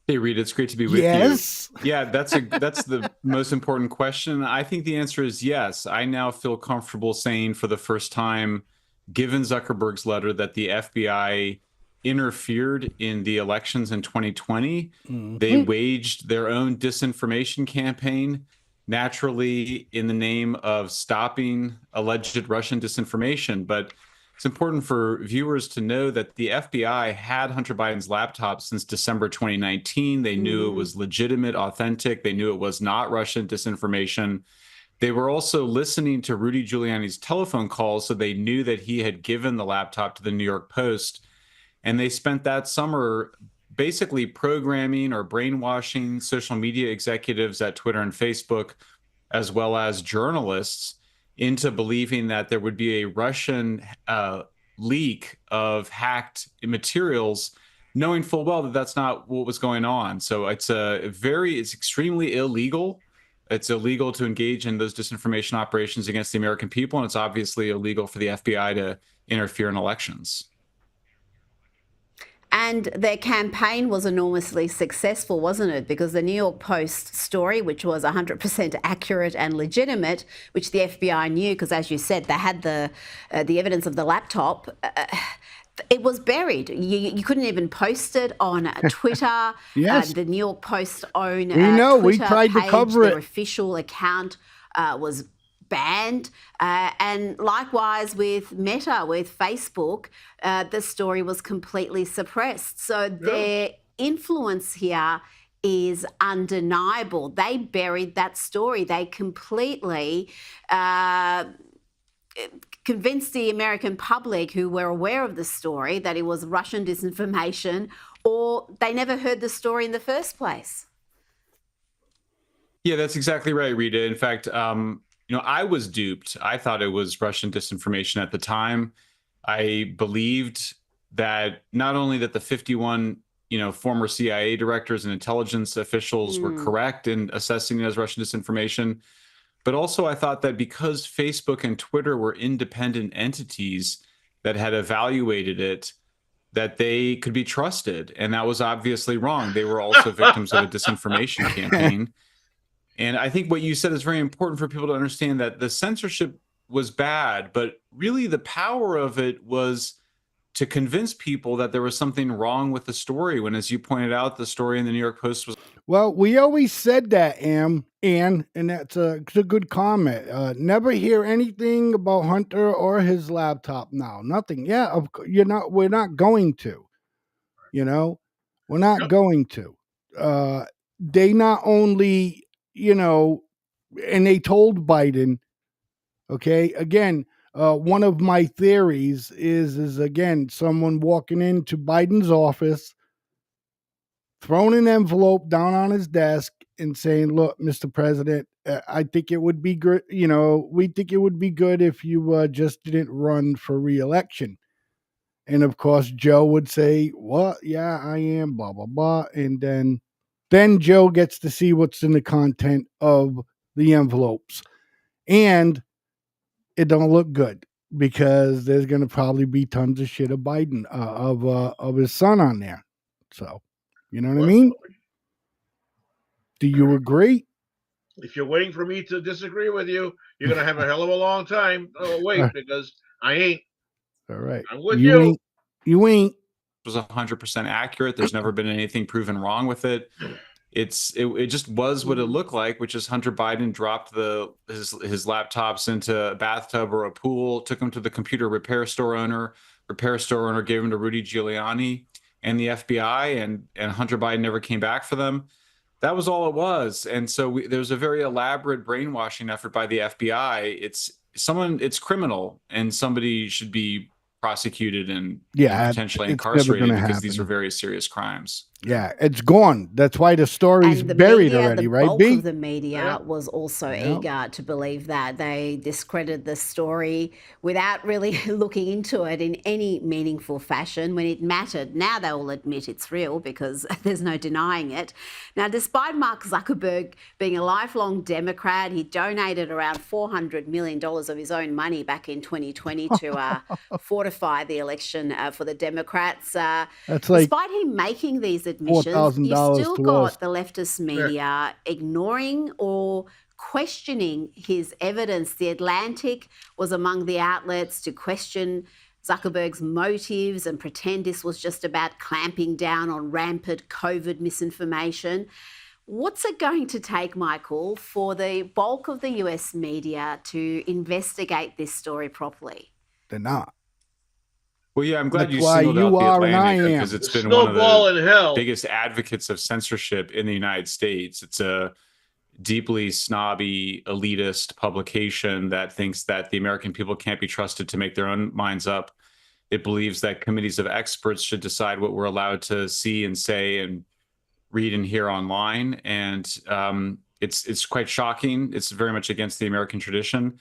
Hey, Rita, it's great to be with you. Yeah, that's the most important question. I think the answer is yes. I now feel comfortable saying for the first time, given Zuckerberg's letter, that the FBI interfered in the elections in 2020. They waged their own disinformation campaign, naturally in the name of stopping alleged Russian disinformation. But It's important for viewers to know that the FBI had Hunter Biden's laptop since December 2019. They knew it was legitimate, authentic. They knew it was not Russian disinformation. They were also listening to Rudy Giuliani's telephone calls, so they knew that he had given the laptop to the New York Post. And they spent that summer basically programming or brainwashing social media executives at Twitter and Facebook, as well as journalists, into believing that there would be a Russian leak of hacked materials, knowing full well that that's not what was going on. So it's extremely illegal. It's illegal to engage in those disinformation operations against the American people, and it's obviously illegal for the FBI to interfere in elections. And their campaign was enormously successful, wasn't it? Because the New York Post story, which was 100% accurate and legitimate, which the FBI knew, because as you said, they had the evidence of the laptop. It was buried. You couldn't even post it on Twitter. Yes. The New York Post own we Twitter tried to page, cover their it. official account was banned. And likewise with Meta, with Facebook, the story was completely suppressed. So their influence here is undeniable. They buried that story. They completely convinced the American public, who were aware of the story, that it was Russian disinformation, or they never heard the story in the first place. Yeah, that's exactly right, Rita. In fact, I was duped. I thought it was Russian disinformation at the time. I believed that not only that the 51, former CIA directors and intelligence officials were correct in assessing it as Russian disinformation, but also I thought that because Facebook and Twitter were independent entities that had evaluated it, that they could be trusted. And that was obviously wrong. They were also victims of a disinformation campaign. And I think what you said is very important for people to understand, that the censorship was bad, but really the power of it was to convince people that there was something wrong with the story, when, as you pointed out, the story in the New York Post was... Well, we always said that, Ann, and that's it's a good comment. Never hear anything about Hunter or his laptop now. Nothing. Yeah, we're not going to. We're not going to. They not only, and they told Biden, okay, again, one of my theories is again, someone walking into Biden's office, throwing an envelope down on his desk and saying, look, Mr. President, I think it would be good, we think it would be good if you just didn't run for re-election. And of course, Joe would say, what? Yeah, I am, blah, blah, blah. And then Joe gets to see what's in the content of the envelopes. And it don't look good, because there's going to probably be tons of shit of Biden, of his son on there. So, you know what I mean? Do you agree? If you're waiting for me to disagree with you, you're going to have a hell of a long time. Oh, wait, because I ain't. All right. I'm with you. You ain't. It was 100% accurate. There's never been anything proven wrong with it. It just was what it looked like, which is Hunter Biden dropped his laptops into a bathtub or a pool, took them to the computer repair store owner. Repair store owner gave them to Rudy Giuliani and the FBI, and Hunter Biden never came back for them. That was all it was. And so there's a very elaborate brainwashing effort by the FBI. It's criminal, and somebody should be prosecuted and potentially incarcerated, because these are very serious crimes. Yeah, it's gone. That's why the story's buried already, right? The bulk of the media was also eager to believe that. They discredited the story without really looking into it in any meaningful fashion when it mattered. Now they will admit it's real, because there's no denying it. Now, despite Mark Zuckerberg being a lifelong Democrat, he donated around $400 million of his own money back in 2020 to fortify the election for the Democrats. That's like, despite him making these admissions, you still got the leftist media ignoring or questioning his evidence. The Atlantic was among the outlets to question Zuckerberg's motives and pretend this was just about clamping down on rampant COVID misinformation. What's it going to take, Michael, for the bulk of the US media to investigate this story properly? They're not. Well, yeah, I'm glad That's you why singled you out the are and I Atlantic am. because it's been Snowball one of the in hell. biggest advocates of censorship in the United States. It's a deeply snobby, elitist publication that thinks that the American people can't be trusted to make their own minds up. It believes that committees of experts should decide what we're allowed to see and say and read and hear online. And it's quite shocking. It's very much against the American tradition.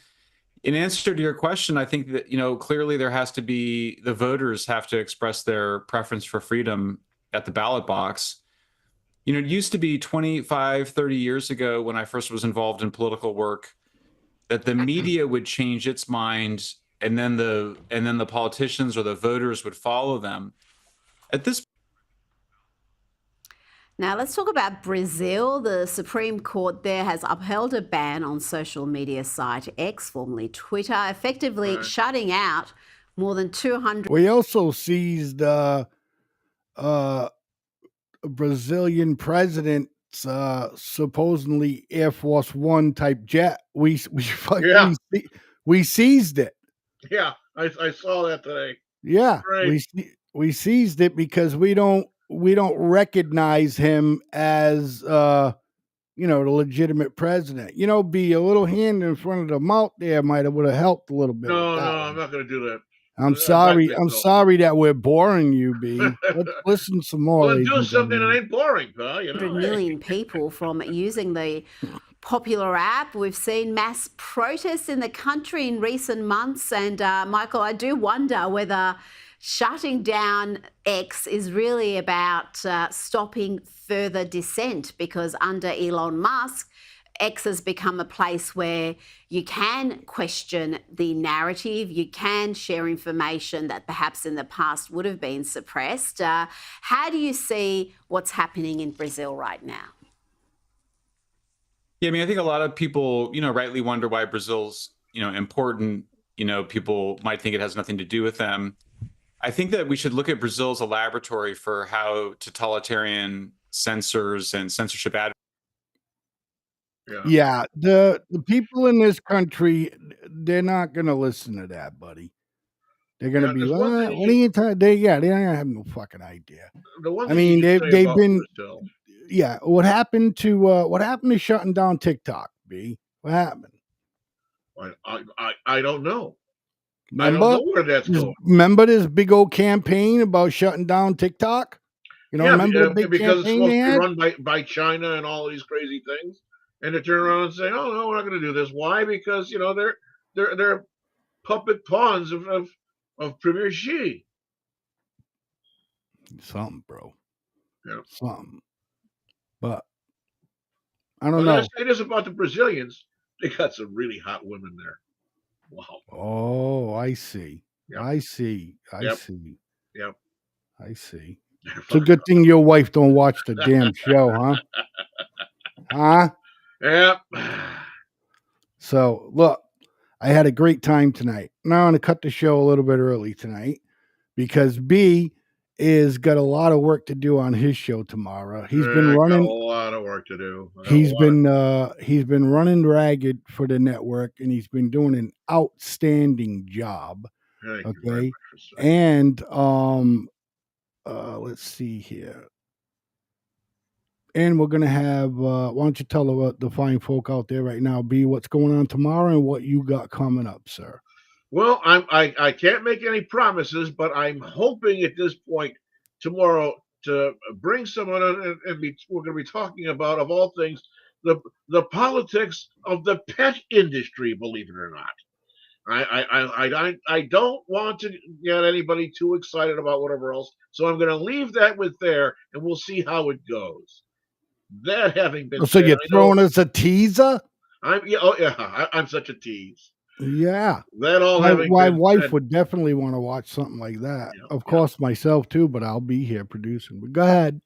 In answer to your question, I think that, clearly there has to be, the voters have to express their preference for freedom at the ballot box. It used to be 25, 30 years ago when I first was involved in political work that the media would change its mind and then the politicians or the voters would follow them. At this Now, let's talk about Brazil. The Supreme Court there has upheld a ban on social media site X, formerly Twitter, effectively shutting out more than 200. We also seized Brazilian president's supposedly Air Force One type jet. We seized it. Yeah, I saw that today. Yeah, Right. we seized it because we don't recognize him as the legitimate president. Be a little hand in front of the mouth there would have helped a little bit. No, with that no, one. I'm not going to do that. I'm sorry. I'm sorry that we're boring you, B. Let's listen some more. Well, do something that ain't boring, pal. 100 million people from using the popular app. We've seen mass protests in the country in recent months. And Michael, I do wonder whether shutting down X is really about stopping further dissent, because under Elon Musk, X has become a place where you can question the narrative, you can share information that perhaps in the past would have been suppressed. How do you see what's happening in Brazil right now? Yeah, I mean, I think a lot of people, rightly wonder why Brazil's, important. People might think it has nothing to do with them. I think that we should look at Brazil as a laboratory for how totalitarian censors and censorship Yeah, the people in this country, they're not going to listen to that, buddy. They're going to be like, what are you talking? They don't have no fucking idea. The one I thing mean, you say they've about been, Brazil, yeah. What happened to shutting down TikTok? B. What happened? I don't know. Remember? I don't know where that's going. Remember this big old campaign about shutting down TikTok? Remember the big because it's campaign supposed they to be had? run by China and all these crazy things, and they turn around and say, "Oh no, we're not going to do this." Why? Because they're puppet pawns of Premier Xi. Something, bro. Yeah. Something. But I don't But know. I say this about the Brazilians: they got some really hot women there. Wow. Oh, I see. Yep. I see. I Yep. see. Yep. I see. It's a good thing your wife don't watch the damn show, huh? Huh? Yep. So look, I had a great time tonight. Now I'm gonna cut the show a little bit early tonight because B is got a lot of work to do on his show tomorrow. He's been running got a lot of work to do. He's been running ragged for the network, and he's been doing an outstanding job. Thank you very Okay, much for saying. and let's see here. And we're gonna have. Why don't you tell the fine folk out there right now, B, what's going on tomorrow and what you got coming up, sir? Well, I can't make any promises, but I'm hoping at this point tomorrow to bring someone on, and we're going to be talking about, of all things, the politics of the pet industry. Believe it or not, I don't want to get anybody too excited about whatever else, so I'm going to leave that with there, and we'll see how it goes. That having been So said, you're throwing us a teaser? I'm such a tease. Yeah. That all my having been wife said, would definitely want to watch something like that. Of course, myself too, but I'll be here producing. But go ahead.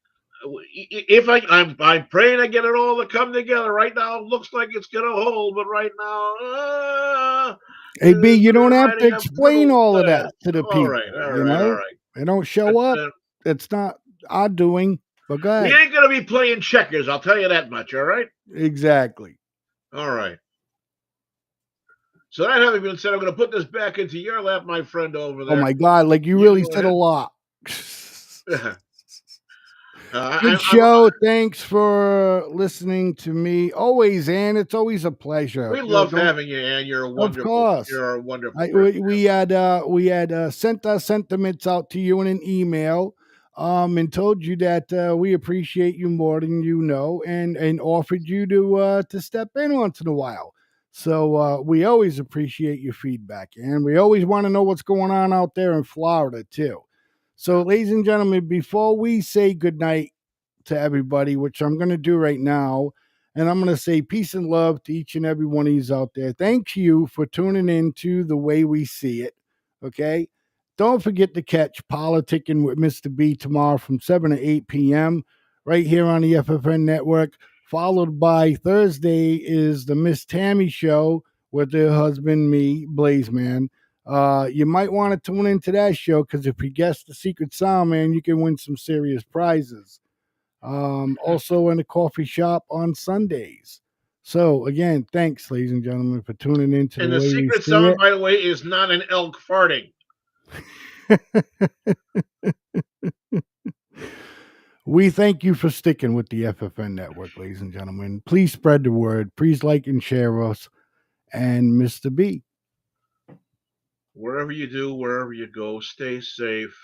if I'm praying I get it all to come together. Right now, it looks like it's gonna hold, but right now, Hey B, you don't have to writing a explain brutal all of that test. to the All people. right, all You right, know, all right. they don't show up. It's not our doing. But go ahead. We ain't gonna be playing checkers. I'll tell you that much. All right. Exactly. All right. So that having been said, I'm going to put this back into your lap, my friend over there. Oh my God! Like you really said a lot. Good show. Thanks for listening to me. Always, Ann. It's always a pleasure. We love having you, Ann. You're a wonderful. Of course. You're a wonderful person. We had sent our sentiments out to you in an email, and told you that we appreciate you more than you know, and offered you to step in once in a while. So we always appreciate your feedback, and we always want to know what's going on out there in Florida too. So, ladies and gentlemen, before we say goodnight to everybody, which I'm going to do right now, and I'm going to say peace and love to each and every one of you out there. Thank you for tuning in to The Way We See It, okay? Don't forget to catch Politicking with Mr. B tomorrow from 7 to 8 p.m. right here on the FFN network, followed by Thursday is the Miss Tammy Show with her husband, me, Blazeman. You might want to tune into that show because if you guess the secret sound, man, you can win some serious prizes. Also in the coffee shop on Sundays. So again, thanks, ladies and gentlemen, for tuning in to And The the Way We secret See sound, It. by the way, is not an elk farting. We thank you for sticking with the FFN network, ladies and gentlemen. Please spread the word. Please like and share us. And Mr. B. Wherever you do, wherever you go, stay safe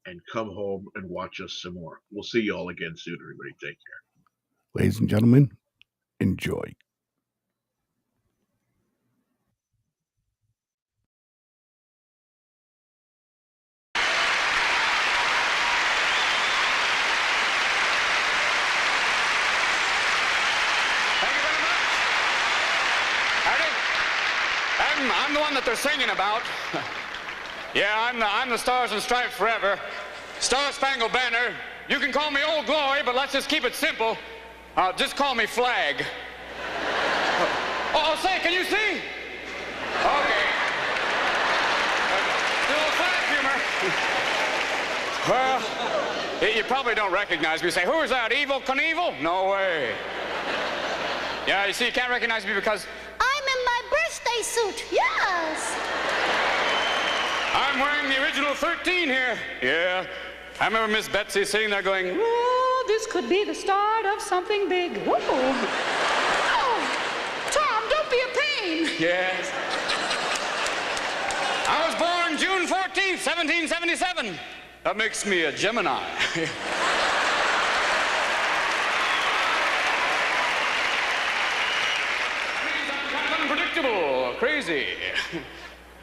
and come home and watch us some more. We'll see you all again soon, everybody. Take care. Ladies and gentlemen, enjoy. I'm the one that they're singing about. Yeah, I'm the Stars and Stripes forever. Star Spangled Banner. You can call me Old Glory, but let's just keep it simple. Just call me Flag. Oh, say, can you see? Okay. A little flag humor. Well, you probably don't recognize me. You say, who is that, Evel Knievel? No way. Yeah, you see, you can't recognize me because I'm in my birthday suit, yes. I'm wearing the original 13 here. Yeah. I remember Miss Betsy sitting there going, Oh, this could be the start of something big. Whoa. Oh, Tom, don't be a pain. yes. I was born June 14th, 1777. That makes me a Gemini. Unpredictable, crazy.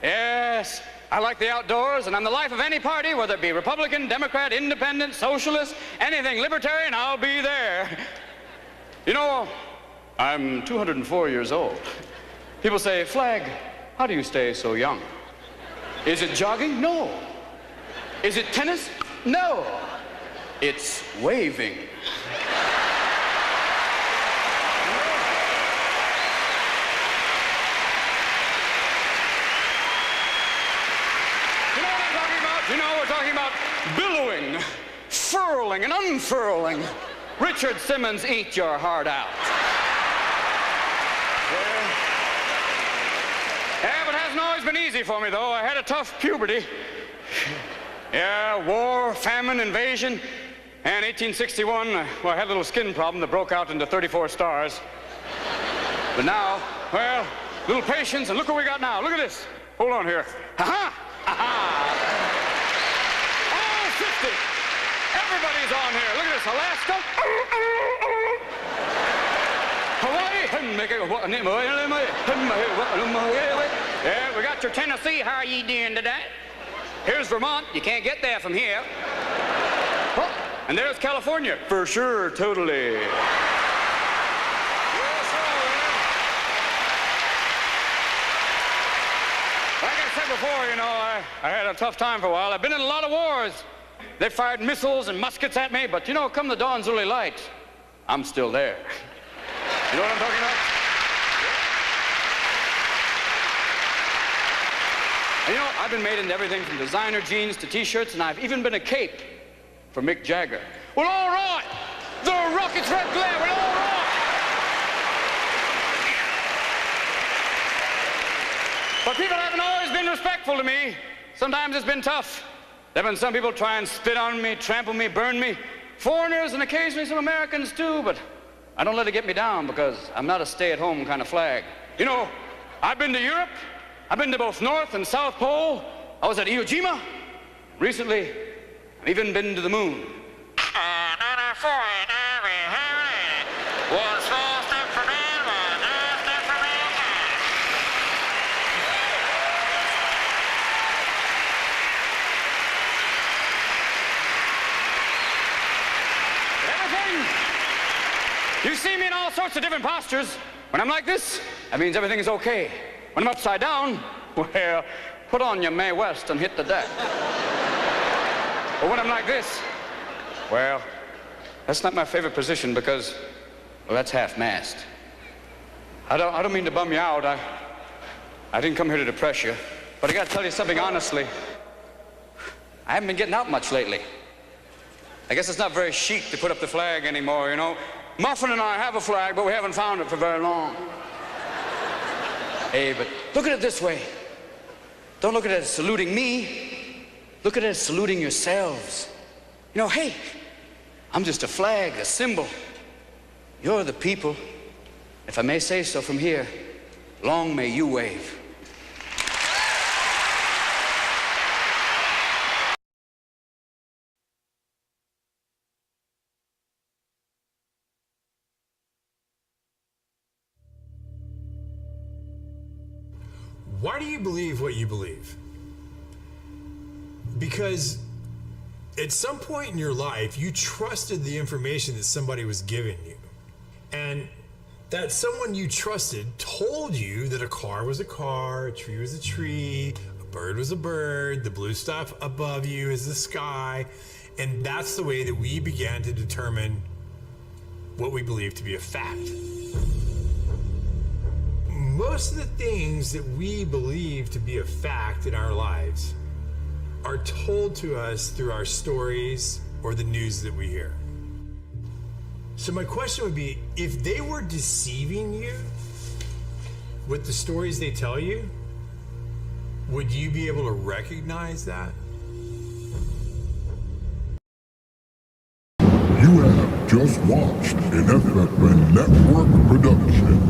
Yes, I like the outdoors, and I'm the life of any party, whether it be Republican, Democrat, Independent, Socialist, anything libertarian, I'll be there. You know, I'm 204 years old. People say, Flag, how do you stay so young? Is it jogging? No. Is it tennis? No. It's waving. You know, we're talking about billowing, furling, and unfurling. Richard Simmons, eat your heart out. Yeah, but it hasn't always been easy for me, though. I had a tough puberty. Yeah, war, famine, invasion. And 1861, well, I had a little skin problem that broke out into 34 stars. But now, well, little patience, and look what we got now. Look at this. Hold on here. Ha-ha! Ha-ha! Everybody's on here. Look at this. Alaska. Hawaii. Yeah, we got your Tennessee. How are you doing today? Here's Vermont. You can't get there from here. Oh, and there's California. For sure, totally. Like I said before, you know, I had a tough time for a while. I've been in a lot of wars. They fired missiles and muskets at me, but you know, come the dawn's early light, I'm still there. You know what I'm talking about? And you know, I've been made into everything from designer jeans to t-shirts, and I've even been a cape for Mick Jagger. Well, all right, the rocket's red glare, well, all right. But people haven't always been respectful to me. Sometimes it's been tough. There have been some people try and spit on me, trample me, burn me. Foreigners and occasionally some Americans too, but I don't let it get me down because I'm not a stay-at-home kind of flag. You know, I've been to Europe. I've been to both North and South Pole. I was at Iwo Jima. Recently, I've even been to the moon. You see me in all sorts of different postures. When I'm like this, that means everything is okay. When I'm upside down, well, put on your Mae West and hit the deck. But when I'm like this, well, that's not my favorite position because, well, that's half-mast. I don't mean to bum you out. I didn't come here to depress you, but I gotta tell you something honestly. I haven't been getting out much lately. I guess it's not very chic to put up the flag anymore, you know. Muffin and I have a flag, but we haven't found it for very long. Hey, but look at it this way. Don't look at it as saluting me. Look at it as saluting yourselves. You know, hey, I'm just a flag, a symbol. You're the people. If I may say so from here, long may you wave. Why do you believe what you believe? Because at some point in your life, you trusted the information that somebody was giving you. And that someone you trusted told you that a car was a car, a tree was a tree, a bird was a bird, the blue stuff above you is the sky. And that's the way that we began to determine what we believe to be a fact. Most of the things that we believe to be a fact in our lives are told to us through our stories or the news that we hear. So my question would be, if they were deceiving you with the stories they tell you, would you be able to recognize that? You have just watched an FFN Network production.